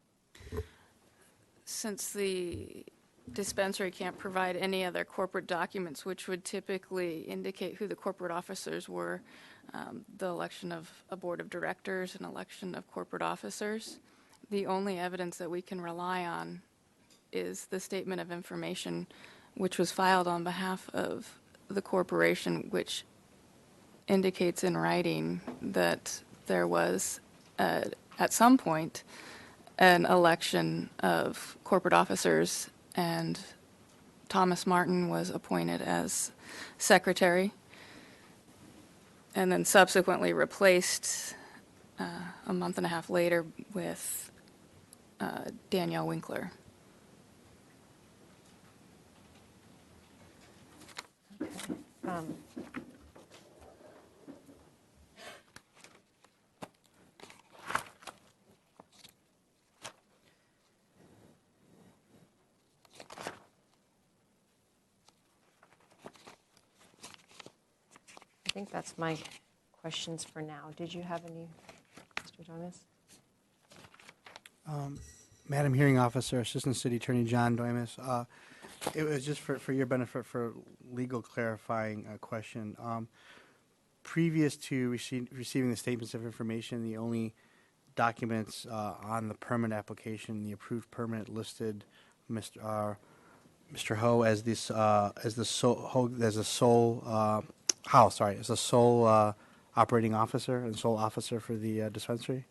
Since the dispensary can't provide any other corporate documents which would typically indicate who the corporate officers were, the election of a board of directors, an election of corporate officers, the only evidence that we can rely on is the statement of information which was filed on behalf of the corporation, which indicates in writing that there was, at some point, an election of corporate officers, and Thomas Martin was appointed as secretary and then subsequently replaced a month and a half later with Danielle Winkler. I think that's my questions for now. Did you have any, Mr. Domus? Madam Hearing Officer, Assistant City Attorney John Doimus. It was just for your benefit, for legal clarifying question. Previous to receiving the statements of information, the only documents on the permit application, the approved permit listed Mr. Ho as this as the sole operating officer and sole officer for the dispensary.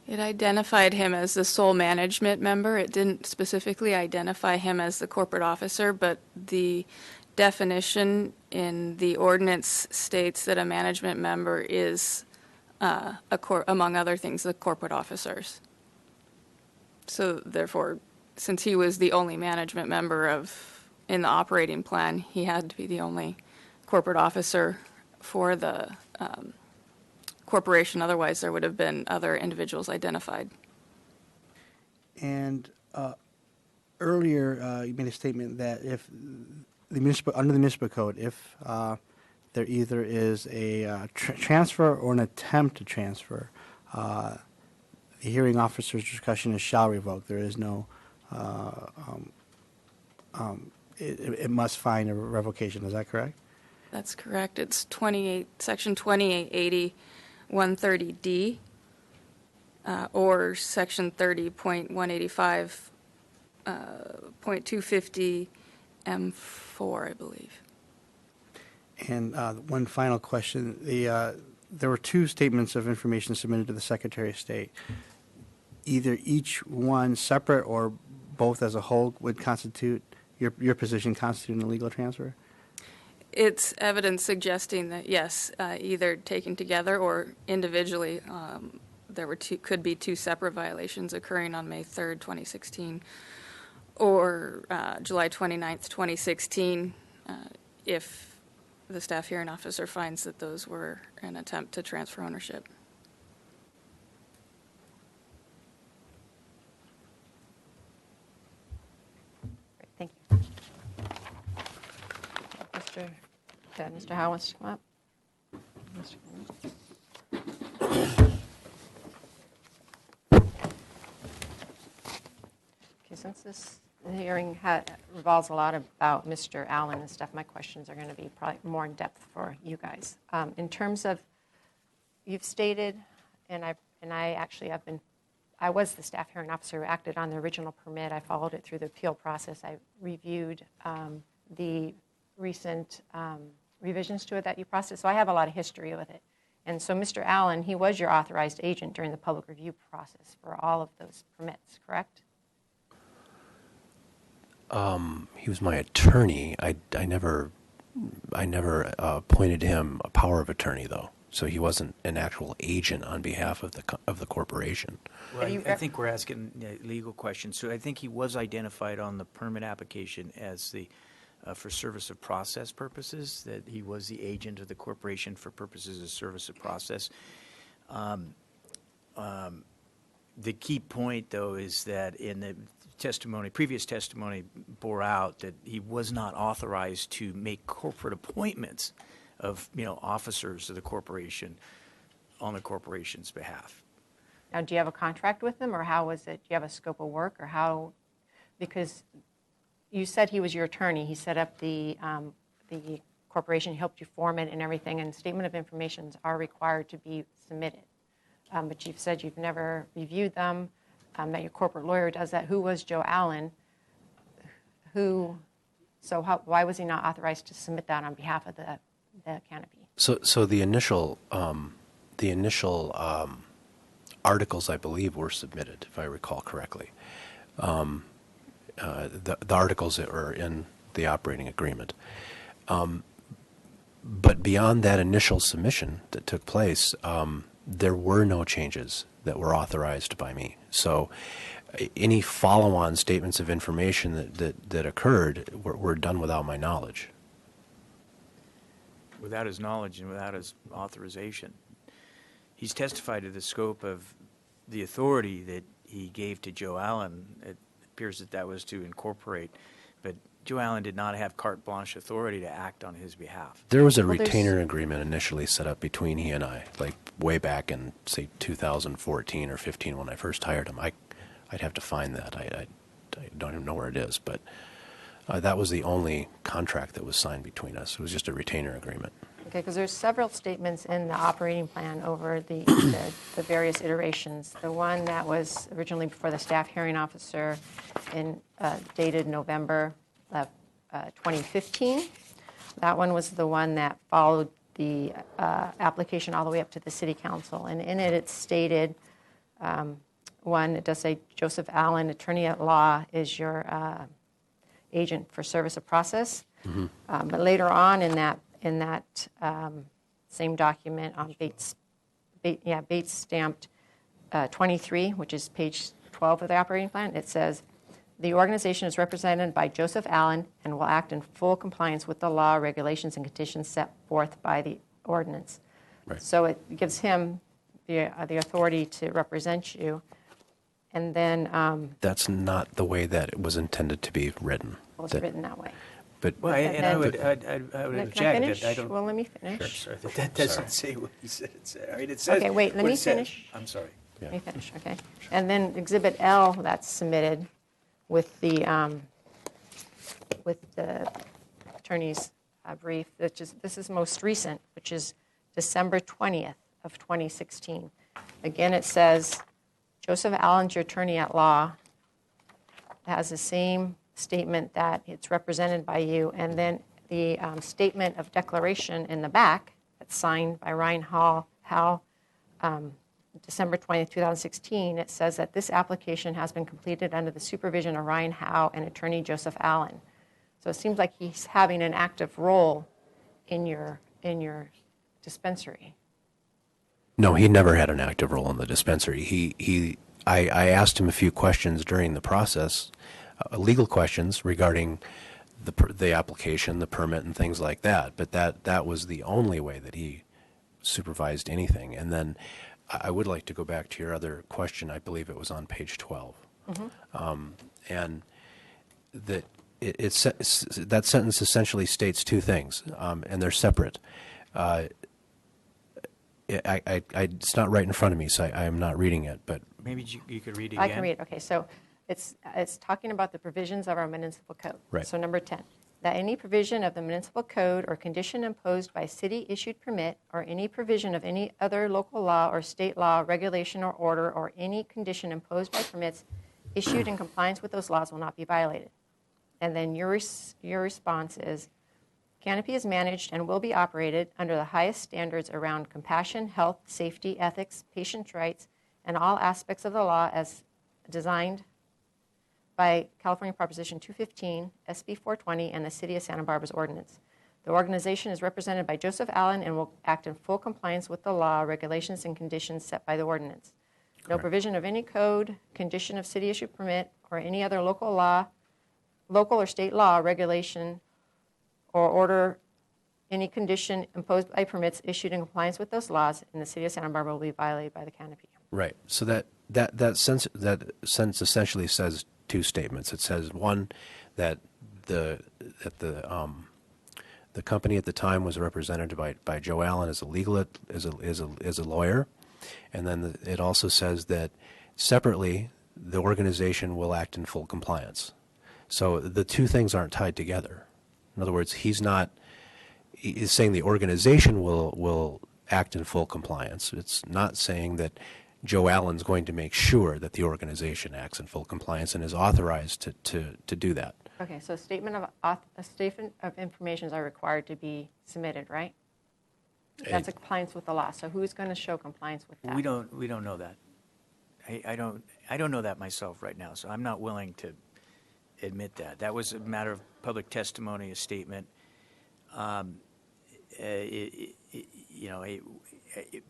It identified him as the sole management member. It didn't specifically identify him as the corporate officer, but the definition in the ordinance states that a management member is, among other things, the corporate officers. So therefore, since he was the only management member in the operating plan, he had to be the only corporate officer for the corporation. Otherwise, there would have been other individuals identified. And earlier, you made a statement that if under the municipal code, if there either is a transfer or an attempt to transfer, the hearing officer's discretion is shall revoke. There is no. It must find a revocation. Is that correct? That's correct. It's Section 2880, 130D, or Section 30.185, .250 M4, I believe. And one final question. There were two statements of information submitted to the Secretary of State. Either each one separate or both as a whole would constitute, your position constitute an illegal transfer? It's evidence suggesting that, yes, either taken together or individually, there could be two separate violations occurring on May 3rd, 2016, or July 29th, 2016, if the staff hearing officer finds that those were an attempt to transfer ownership. Great, thank you. Mr. Howe wants to come up. Okay, since this hearing revolves a lot about Mr. Allen and stuff, my questions are going to be probably more in depth for you guys. In terms of, you've stated, and I actually have been, I was the staff hearing officer who acted on the original permit. I followed it through the appeal process. I reviewed the recent revisions to it that you processed, so I have a lot of history with it. And so Mr. Allen, he was your authorized agent during the public review process for all of those permits, correct? He was my attorney. I never appointed him a power of attorney, though. So he wasn't an actual agent on behalf of the corporation. Well, I think we're asking legal questions. So I think he was identified on the permit application as the for service of process purposes, that he was the agent of the corporation for purposes of service of process. The key point, though, is that in the previous testimony bore out that he was not authorized to make corporate appointments of, officers of the corporation on the corporation's behalf. Now, do you have a contract with them, or how was it? Do you have a scope of work, or how? Because you said he was your attorney. He set up the corporation, he helped you form it and everything, and statement of informations are required to be submitted. But you've said you've never reviewed them, that your corporate lawyer does that. Who was Joe Allen? Why was he not authorized to submit that on behalf of the canopy? So the initial articles, I believe, were submitted, if I recall correctly. The articles that were in the operating agreement. But beyond that initial submission that took place, there were no changes that were authorized by me. So any follow-on statements of information that occurred were done without my knowledge. Without his knowledge and without his authorization. He's testified to the scope of the authority that he gave to Joe Allen. It appears that was to incorporate, but Joe Allen did not have carte blanche authority to act on his behalf. There was a retainer agreement initially set up between he and I, like way back in, say, 2014 or 15 when I first hired him. I'd have to find that. I don't even know where it is, but That was the only contract that was signed between us. It was just a retainer agreement. Okay, because there's several statements in the operating plan over the various iterations. The one that was originally before the staff hearing officer in dated November of 2015. That one was the one that followed the application all the way up to the city council. And in it, it's stated, one, it does say Joseph Allen, attorney at law, is your agent for service of process. But later on in that same document on Bates stamped 23, which is page 12 of the operating plan, it says, the organization is represented by Joseph Allen and will act in full compliance with the law, regulations, and conditions set forth by the ordinance. Right. So it gives him the authority to represent you. And then That's not the way that it was intended to be written. well, it's written that way. But Well, and I would Can I object finish? that I don't. Well, let me finish. Sorry, that doesn't say what you said it said. I mean, it says. Okay, wait, let what me it says. finish. I'm sorry. Let me finish, okay? And then Exhibit L that's submitted with the attorney's brief, this is most recent, which is December 20th of 2016. Again, it says, Joseph Allen's your attorney at law. It has the same statement that it's represented by you, and then the statement of declaration in the back that's signed by Ryan Howell, December 20th, 2016, it says that this application has been completed under the supervision of Ryan Howe and attorney Joseph Allen. So it seems like he's having an active role in your dispensary. no, he never had an active role in the dispensary. I asked him a few questions during the process, legal questions regarding the application, the permit, and things like that. But that was the only way that he supervised anything. And then I would like to go back to your other question. I believe it was on page 12. And that that sentence essentially states two things, and they're separate. It's not right in front of me, so I am not reading it. But Maybe you could read it I again. can read it. Okay, so it's talking about the provisions of our municipal code. Right. So number 10, that any provision of the municipal code or condition imposed by city-issued permit or any provision of any other local law or state law, regulation, or order, or any condition imposed by permits issued in compliance with those laws will not be violated. And then your response is, Canopy is managed and will be operated under the highest standards around compassion, health, safety, ethics, patients' rights, and all aspects of the law as designed by California Proposition 215, SB 420, and the City of Santa Barbara's ordinance. The organization is represented by Joseph Allen and will act in full compliance with the law, regulations, and conditions set by the ordinance. No Correct. provision of any code, condition of city-issued permit, or any other local or state law, regulation, or order, any condition imposed by permits issued in compliance with those laws in the City of Santa Barbara will be violated by the Canopy. right, so that sentence essentially says two statements. It says one that the company at the time was represented by Joe Allen as a lawyer, and then it also says that separately the organization will act in full compliance. So the two things aren't tied together. In other words, he's saying the organization will act in full compliance. It's not saying that Joe Allen's going to make sure that the organization acts in full compliance and is authorized to do that. Okay, so a statement of information are required to be submitted, right? That's a compliance with the law. So who's going to show compliance with that? We don't know that. I don't know that myself right now, so I'm not willing to admit that. That was a matter of public testimony, a statement.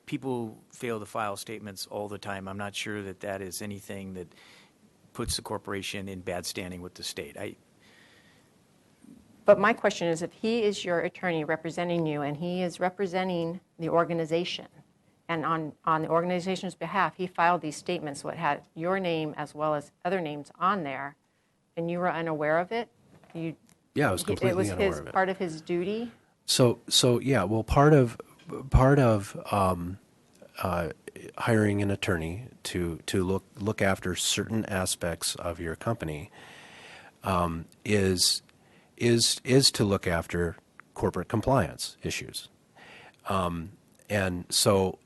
People fail to file statements all the time. I'm not sure that is anything that puts the corporation in bad standing with the state. But my question is, if he is your attorney representing you and he is representing the organization, and on the organization's behalf, he filed these statements, so it had your name as well as other names on there, and you were unaware of it? Yeah, I was completely unaware of it. It was part of his duty? So yeah, well, part of hiring an attorney to look after certain aspects of your company is is to look after corporate compliance issues. And so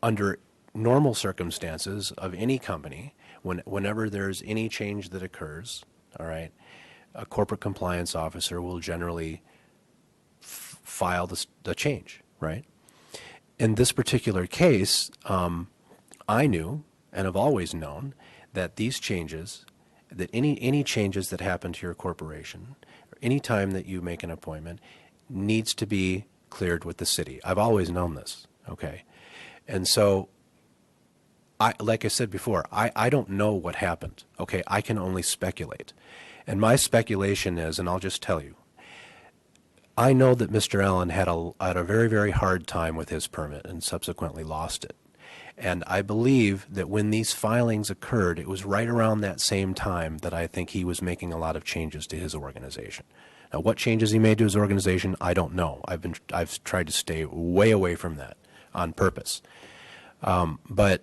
under normal circumstances of any company, whenever there's any change that occurs, all right, a corporate compliance officer will generally file the change, right? In this particular case, I knew and have always known that these changes, that any changes that happen to your corporation, or any time that you make an appointment, needs to be cleared with the city. I've always known this, okay? And so, like I said before, I don't know what happened, okay? I can only speculate. And my speculation is, and I'll just tell you, I know that Mr. Allen had a very, very hard time with his permit and subsequently lost it. And I believe that when these filings occurred, it was right around that same time that I think he was making a lot of changes to his organization. Now, what changes he made to his organization, I don't know. I've tried to stay way away from that on purpose. But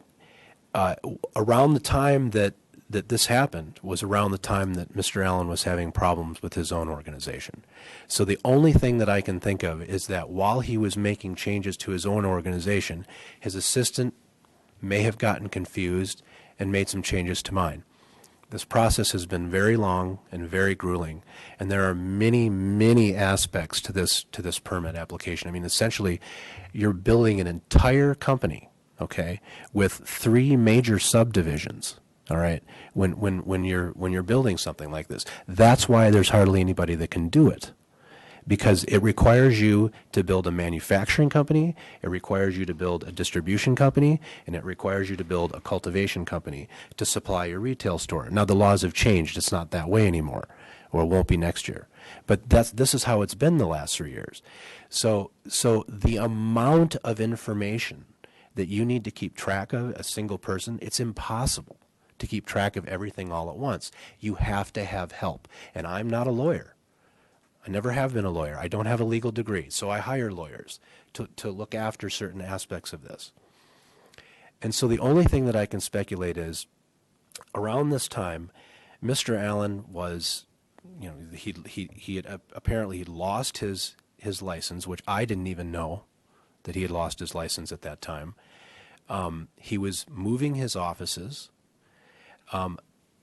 around the time that this happened was around the time that Mr. Allen was having problems with his own organization. So the only thing that I can think of is that while he was making changes to his own organization, his assistant may have gotten confused and made some changes to mine. This process has been very long and very grueling, and there are many, many aspects to this permit application. I mean, essentially, you're building an entire company, okay, with 3 major subdivisions. All right, when you're building something like this, that's why there's hardly anybody that can do it, because it requires you to build a manufacturing company, it requires you to build a distribution company, and it requires you to build a cultivation company to supply your retail store. Now the laws have changed; it's not that way anymore, or it won't be next year. But this is how it's been the last 3 years. So the amount of information that you need to keep track of, a single person, it's impossible to keep track of everything all at once. You have to have help. And I'm not a lawyer. I never have been a lawyer. I don't have a legal degree, so I hire lawyers to look after certain aspects of this. And so the only thing that I can speculate is, around this time, Mr. Allen was, you know, he had apparently lost his license, which I didn't even know that he had lost his license at that time. He was moving his offices.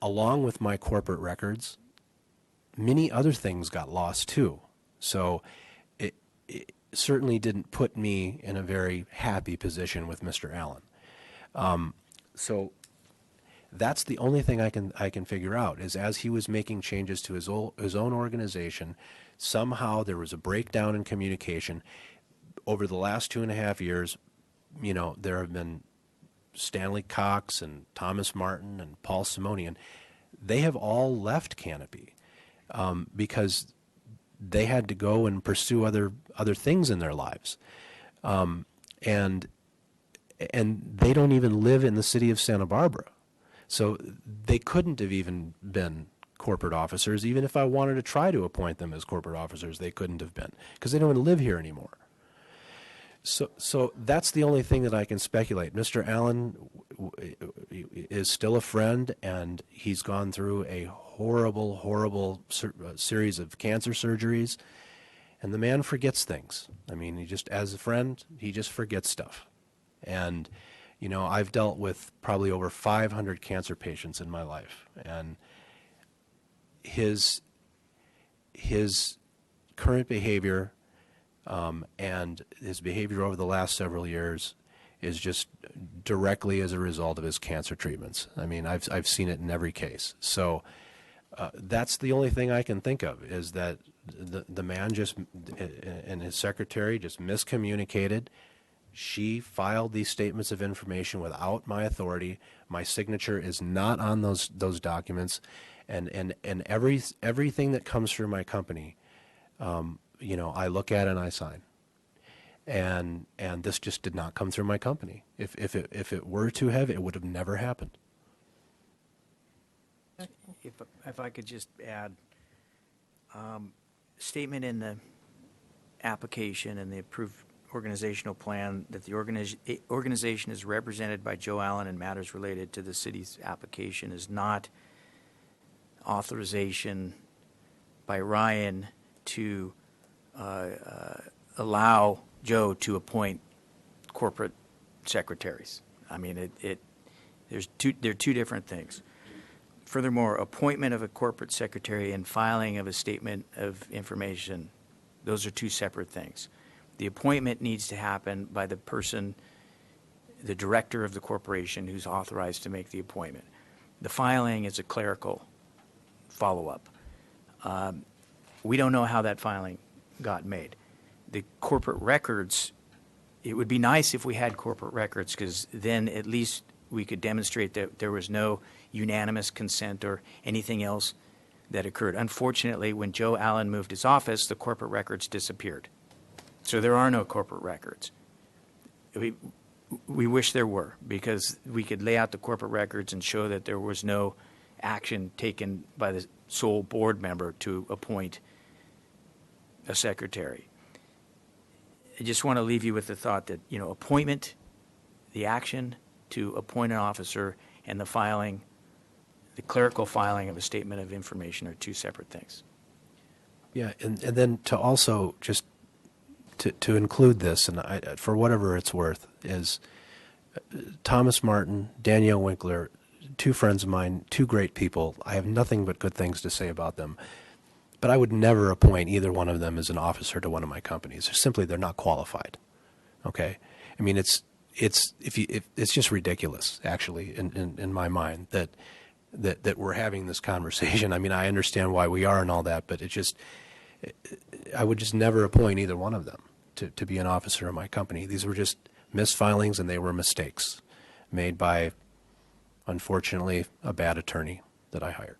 Along with my corporate records, many other things got lost too. So it certainly didn't put me in a very happy position with Mr. Allen. So that's the only thing I can figure out, is as he was making changes to his own organization, somehow there was a breakdown in communication. Over the last 2.5 years, you know, there have been Stanley Cox and Thomas Martin and Paul Simonian. They have all left Canopy because they had to go and pursue other things in their lives, and they don't even live in the city of Santa Barbara, so they couldn't have even been corporate officers. Even if I wanted to try to appoint them as corporate officers, they couldn't have been, because they don't even live here anymore. So that's the only thing that I can speculate. Mr. Allen is still a friend, and he's gone through a horrible, horrible series of cancer surgeries, and the man forgets things. I mean, he just, as a friend, he just forgets stuff. And, you know, I've dealt with probably over 500 cancer patients in my life, and his current behavior and his behavior over the last several years is just directly as a result of his cancer treatments. I mean, I've seen it in every case. So that's the only thing I can think of, is that the man just, and his secretary just miscommunicated. She filed these statements of information without my authority. My signature is not on those documents, and everything that comes through my company, you know, I look at it and I sign. And this just did not come through my company. If it were to have, it would have never happened. If I could just add, statement in the application and the approved organizational plan that the organization is represented by Joe Allen in matters related to the city's application is not authorization by Ryan to allow Joe to appoint corporate secretaries. I mean, there are two different things. Furthermore, appointment of a corporate secretary and filing of a statement of information, those are two separate things. The appointment needs to happen by the person, the director of the corporation, who's authorized to make the appointment. The filing is a clerical follow-up. We don't know how that filing got made. The corporate records, it would be nice if we had corporate records, because then at least we could demonstrate that there was no unanimous consent or anything else that occurred. Unfortunately, when Joe Allen moved his office, the corporate records disappeared. So there are no corporate records. We wish there were, because we could lay out the corporate records and show that there was no action taken by the sole board member to appoint a secretary. I just want to leave you with the thought that, appointment, the action to appoint an officer, and the filing, the clerical filing of a statement of information are two separate things. Yeah, and then to also just to include this, and for whatever it's worth, is Thomas Martin, Danielle Winkler, two friends of mine, two great people. I have nothing but good things to say about them. But I would never appoint either one of them as an officer to one of my companies. They're not qualified. Okay, I mean it's just ridiculous, actually, in my mind that we're having this conversation. I mean, I understand why we are and all that, but I would just never appoint either one of them to be an officer of my company. These were just misfilings, and they were mistakes made by, unfortunately, a bad attorney that I hired.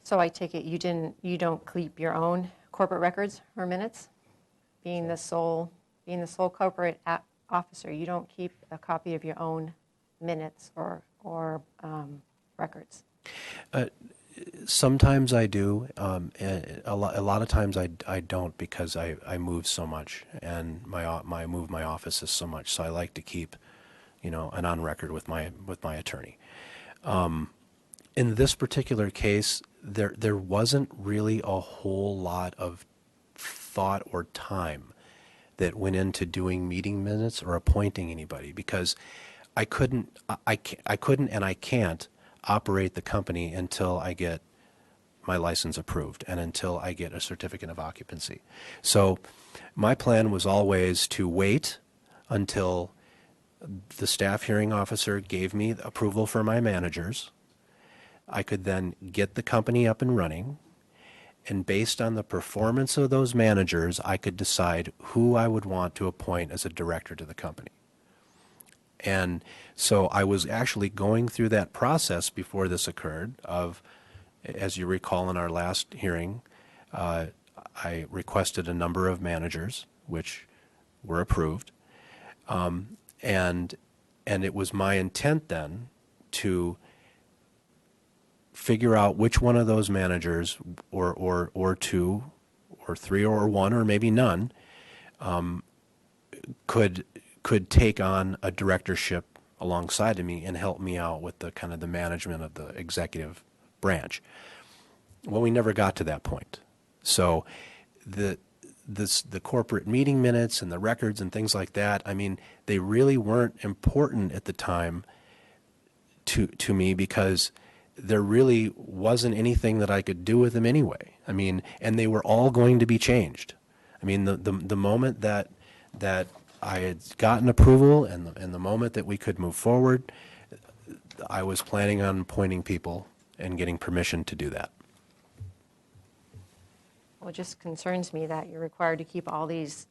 So I take it you don't keep your own corporate records or minutes? Being the sole corporate officer, you don't keep a copy of your own minutes or records? Sometimes I do. And a lot of times I don't, because I move so much, and I move my offices so much. So I like to keep, an on record with my attorney. In this particular case, there wasn't really a whole lot of thought or time that went into doing meeting minutes or appointing anybody, because I couldn't and I can't operate the company until I get my license approved and until I get a certificate of occupancy. So my plan was always to wait until the staff hearing officer gave me approval for my managers. I could then get the company up and running, and based on the performance of those managers, I could decide who I would want to appoint as a director to the company. And so I was actually going through that process before this occurred of, as you recall in our last hearing, I requested a number of managers, which were approved. And it was my intent then to figure out which one of those managers, or two, or three, or one, or maybe none, could take on a directorship alongside of me and help me out with the kind of the management of the executive branch. Well, we never got to that point. So the corporate meeting minutes and the records and things like that, I mean, they really weren't important at the time to me, because there really wasn't anything that I could do with them anyway. I mean, and they were all going to be changed. I mean, the moment that I had gotten approval and the moment that we could move forward, I was planning on appointing people and getting permission to do that. Well, it just concerns me that you're required to keep all these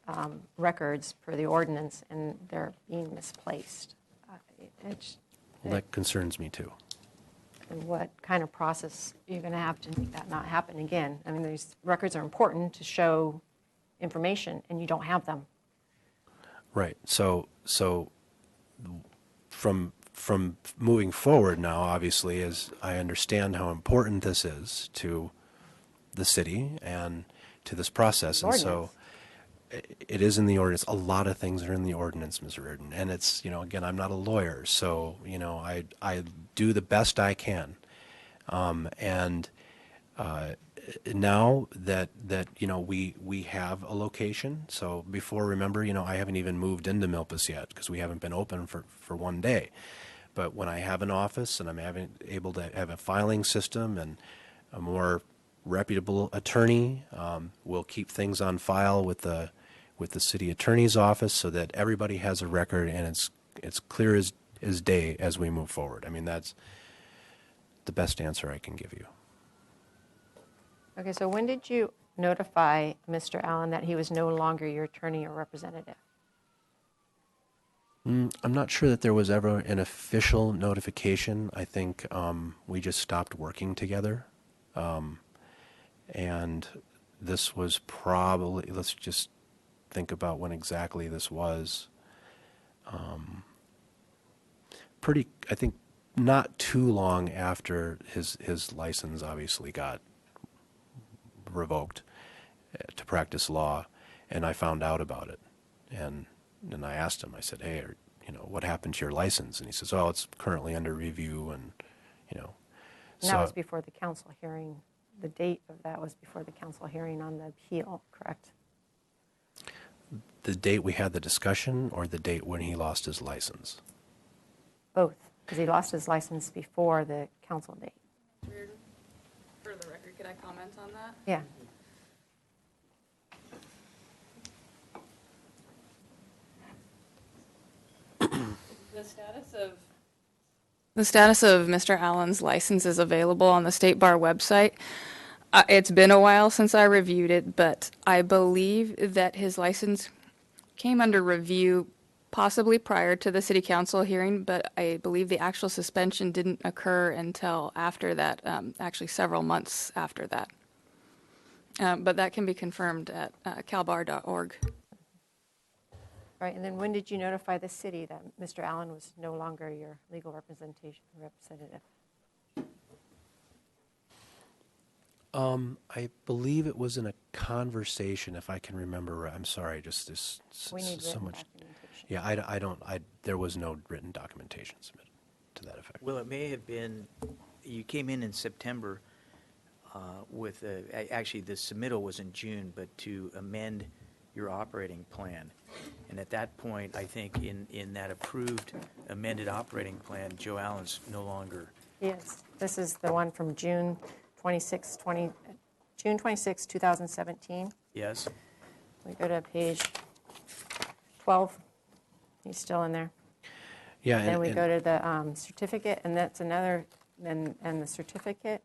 records per the ordinance, and they're being misplaced. Well, that concerns me too. And what kind of process you're going to have to make that not happen again? I mean, these records are important to show information, and you don't have them. Right. So from moving forward now, obviously, as I understand how important this is to the city and to this process, and so it is in the ordinance. A lot of things are in the ordinance, Ms. Reardon, and it's, again, I'm not a lawyer, so I do the best I can. And now that we have a location. So before, remember, I haven't even moved into Milpas yet because we haven't been open for one day. But when I have an office and I'm able to have a filing system and a more reputable attorney, we'll keep things on file with the city attorney's office so that everybody has a record and it's clear as day as we move forward. I mean, that's the best answer I can give you. Okay, so when did you notify Mr. Allen that he was no longer your attorney or representative? I'm not sure that there was ever an official notification. I think we just stopped working together. And this was probably, let's just think about when exactly this was. I think not too long after his license obviously got revoked to practice law, and I found out about it. And I asked him, I said, hey, what happened to your license? And he says, oh, it's currently under review, and. And that was before the council hearing. The date of that was before the council hearing on the appeal, correct? The date we had the discussion, or the date when he lost his license? Both, because he lost his license before the council date. For the record, could I comment on that? Yeah. The status of Mr. Allen's license is available on the State Bar website. It's been a while since I reviewed it, but I believe that his license came under review possibly prior to the city council hearing, but I believe the actual suspension didn't occur until after that, actually several months after that. But that can be confirmed at calbar.org. Right, and then when did you notify the city that Mr. Allen was no longer your legal representative? I believe it was in a conversation, if I can remember right. I'm sorry, just this We need so written much. documentation. Yeah, there was no written documentation submitted to that effect. Well, it may have been, you came in September with, actually, the submittal was in June, but to amend your operating plan. And at that point, I think in that approved amended operating plan, Joe Allen's no longer. Yes, this is the one from June 26, 2017. Yes? We go to page 12. He's still in there. Yeah, Then we go to the certificate, and that's another, and the certificate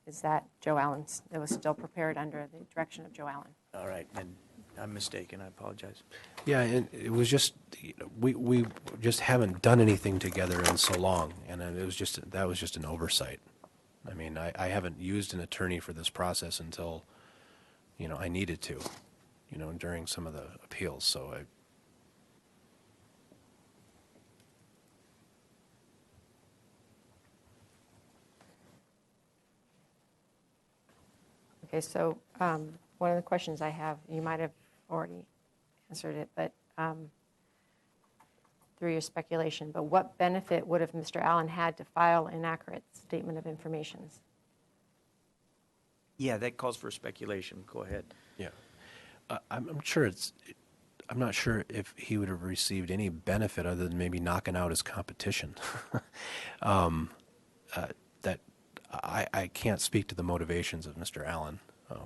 is that Joe Allen's, it was still prepared under the direction of Joe Allen. All right, then I'm mistaken. I apologize. Yeah, and it was just, we just haven't done anything together in so long, and that was just an oversight. I mean, I haven't used an attorney for this process until, I needed to, during some of the appeals, so Okay, so one of the questions I have, you might have already answered it, but through your speculation, but what benefit would have Mr. Allen had to file inaccurate statement of information? Yeah, that calls for speculation. Go ahead. yeah. I'm not sure if he would have received any benefit other than maybe knocking out his competition. That I can't speak to the motivations of Mr. Allen. I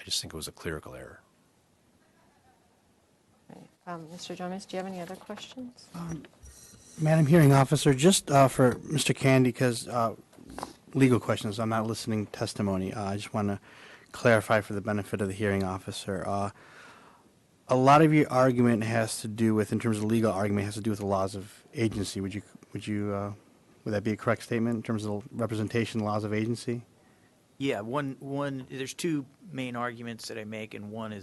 just think it was a clerical error. Mr. Jones, do you have any other questions? Madam Hearing Officer, just for Mr. Candy, because legal questions, I'm not listening testimony. I just want to clarify for the benefit of the hearing officer. A lot of your argument has to do with, in terms of legal argument, has to do with the laws of agency. Would that be a correct statement in terms of representation laws of agency? Yeah, one. There's two main arguments that I make, and one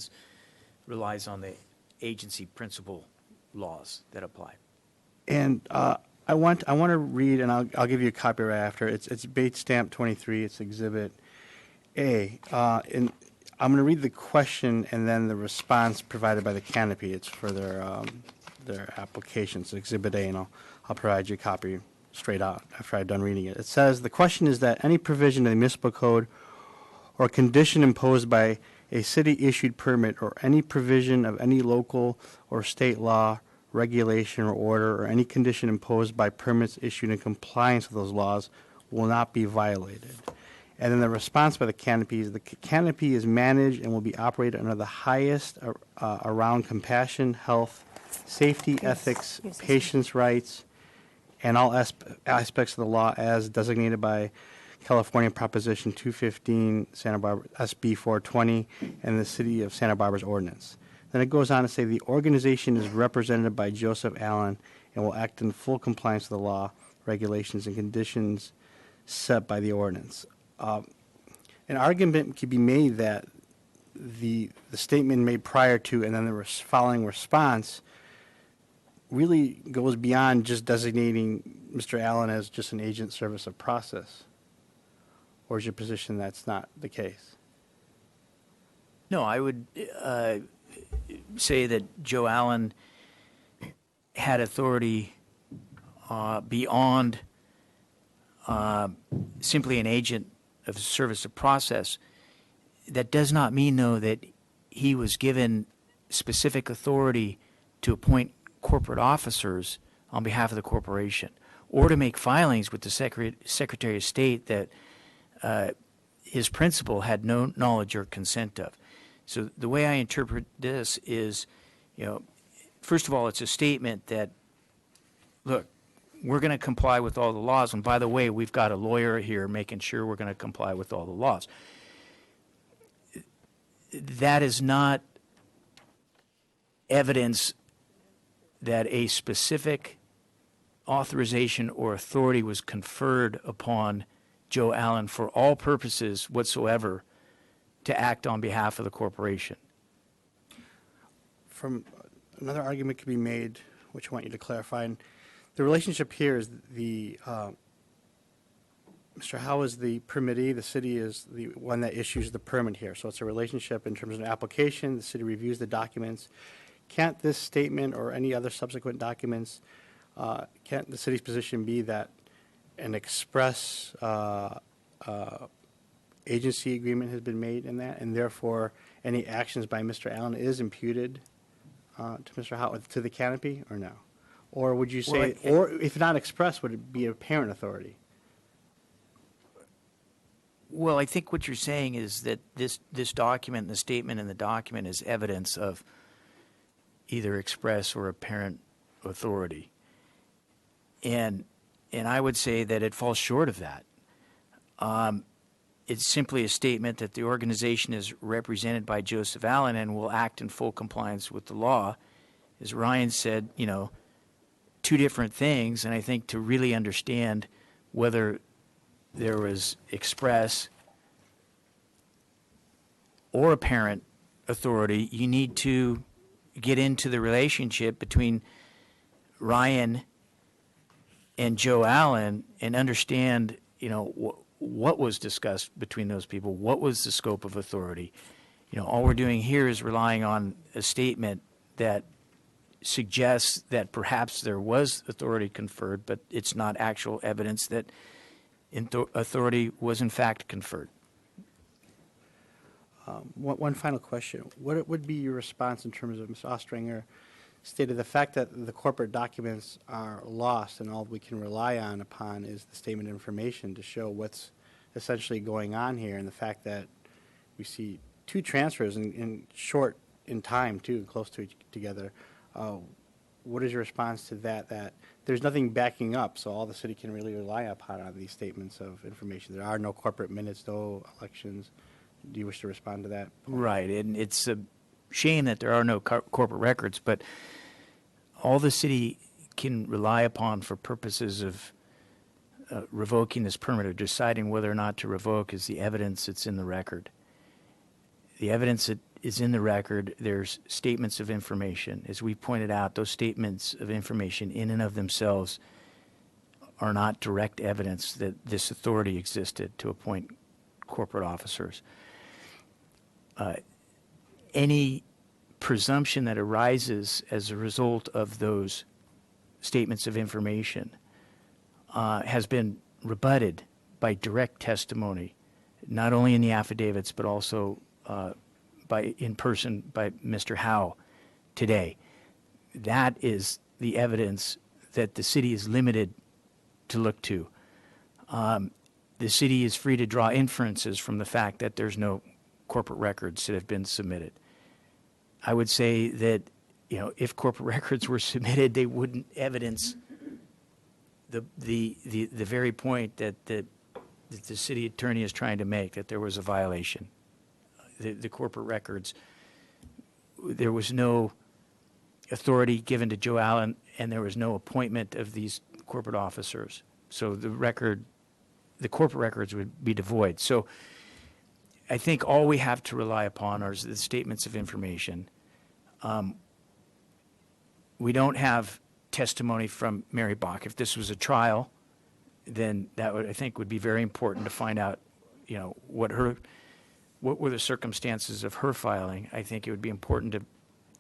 relies on the agency principle laws that apply. And I want to read, and I'll give you a copy right after. It's Bates Stamp 23. It's Exhibit A. And I'm going to read the question and then the response provided by the canopy. It's for their their applications, Exhibit A, and I'll provide you a copy straight out after I'm done reading it. It says, the question is that any provision of the municipal code or condition imposed by a city-issued permit or any provision of any local or state law, regulation, or order, or any condition imposed by permits issued in compliance with those laws will not be violated. And then the response by the canopy is the canopy is managed and will be operated under the highest around compassion, health, safety, ethics, patients' rights, and all aspects of the law as designated by California Proposition 215, Santa Barbara, SB 420, and the City of Santa Barbara's ordinance. Then it goes on to say the organization is represented by Joseph Allen and will act in full compliance with the law, regulations, and conditions set by the ordinance. An argument could be made that the statement made prior to and then the following response really goes beyond just designating Mr. Allen as just an agent service of process. Or is your position that's not the case? No, I would say that Joe Allen had authority beyond simply an agent of service of process. That does not mean, though, that he was given specific authority to appoint corporate officers on behalf of the corporation or to make filings with the Secretary of State that his principal had no knowledge or consent of. So the way I interpret this is, first of all, it's a statement that, look, we're going to comply with all the laws, and by the way, we've got a lawyer here making sure we're going to comply with all the laws. That is not evidence that a specific authorization or authority was conferred upon Joe Allen for all purposes whatsoever to act on behalf of the corporation. From another argument could be made, which I want you to clarify. And the relationship here is Mr. Howe is the permittee. The city is the one that issues the permit here. So it's a relationship in terms of an application. The city reviews the documents. Can't this statement or any other subsequent documents, can't the city's position be that an express agency agreement has been made in that, and therefore any actions by Mr. Allen is imputed to Mr. Howe, to the canopy, or no? Or would you say, or if not expressed, would it be a parent authority? Well, I think what you're saying is that this document, the statement in the document, is evidence of either express or apparent authority. And I would say that it falls short of that. It's simply a statement that the organization is represented by Joseph Allen and will act in full compliance with the law. As Ryan said, two different things, and I think to really understand whether there was express or apparent authority, you need to get into the relationship between Ryan and Joe Allen and understand, what was discussed between those people, what was the scope of authority. All we're doing here is relying on a statement that suggests that perhaps there was authority conferred, but it's not actual evidence that authority was in fact conferred. One final question. What would be your response in terms of Ms. Ostringer stated the fact that the corporate documents are lost and all we can rely upon is the statement of information to show what's essentially going on here, and the fact that we see two transfers in short in time too, close to each together. What is your response to that there's nothing backing up, so all the city can really rely upon are these statements of information? There are no corporate minutes, no elections. Do you wish to respond to that? Right, and it's a shame that there are no corporate records, but all the city can rely upon for purposes of revoking this permit or deciding whether or not to revoke is the evidence that's in the record. The evidence that is in the record, there's statements of information. As we pointed out, those statements of information in and of themselves are not direct evidence that this authority existed to appoint corporate officers. Any presumption that arises as a result of those statements of information has been rebutted by direct testimony, not only in the affidavits, but also in person by Mr. Howe today. That is the evidence that the city is limited to look to. The city is free to draw inferences from the fact that there's no corporate records that have been submitted. I would say that, if corporate records were submitted, they wouldn't evidence the very point that the city attorney is trying to make, that there was a violation. The corporate records, there was no authority given to Joe Allen, and there was no appointment of these corporate officers. So the corporate records would be devoid. So I think all we have to rely upon are the statements of information. We don't have testimony from Mary Bach. If this was a trial, then that would, I think, would be very important to find out, what were the circumstances of her filing. I think it would be important to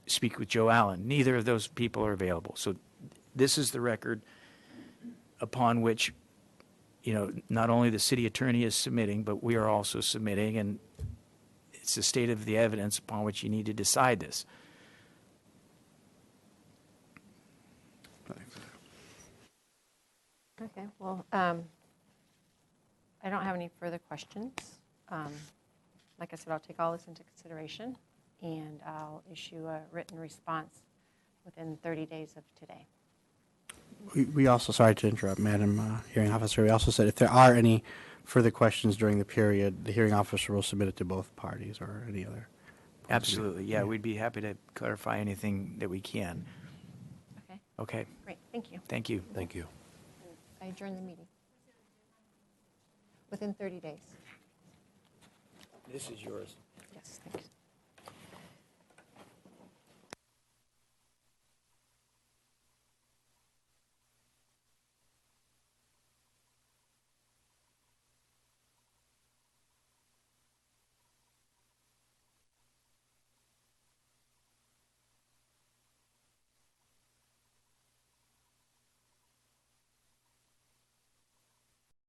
speak with Joe Allen. Neither of those people are available. So this is the record upon which, not only the city attorney is submitting, but we are also submitting, and it's the state of the evidence upon which you need to decide this. Okay, well, I don't have any further questions. Like I said, I'll take all this into consideration, and I'll issue a written response within 30 days of today. We also, sorry to interrupt, Madam Hearing Officer, we also said if there are any further questions during the period, the hearing officer will submit it to both parties or any other. Absolutely, yeah, we'd be happy to clarify anything that we can. Okay, Okay, great, thank you. thank you. Thank you. I adjourn the meeting. Within 30 days. This is yours. Yes, thank you.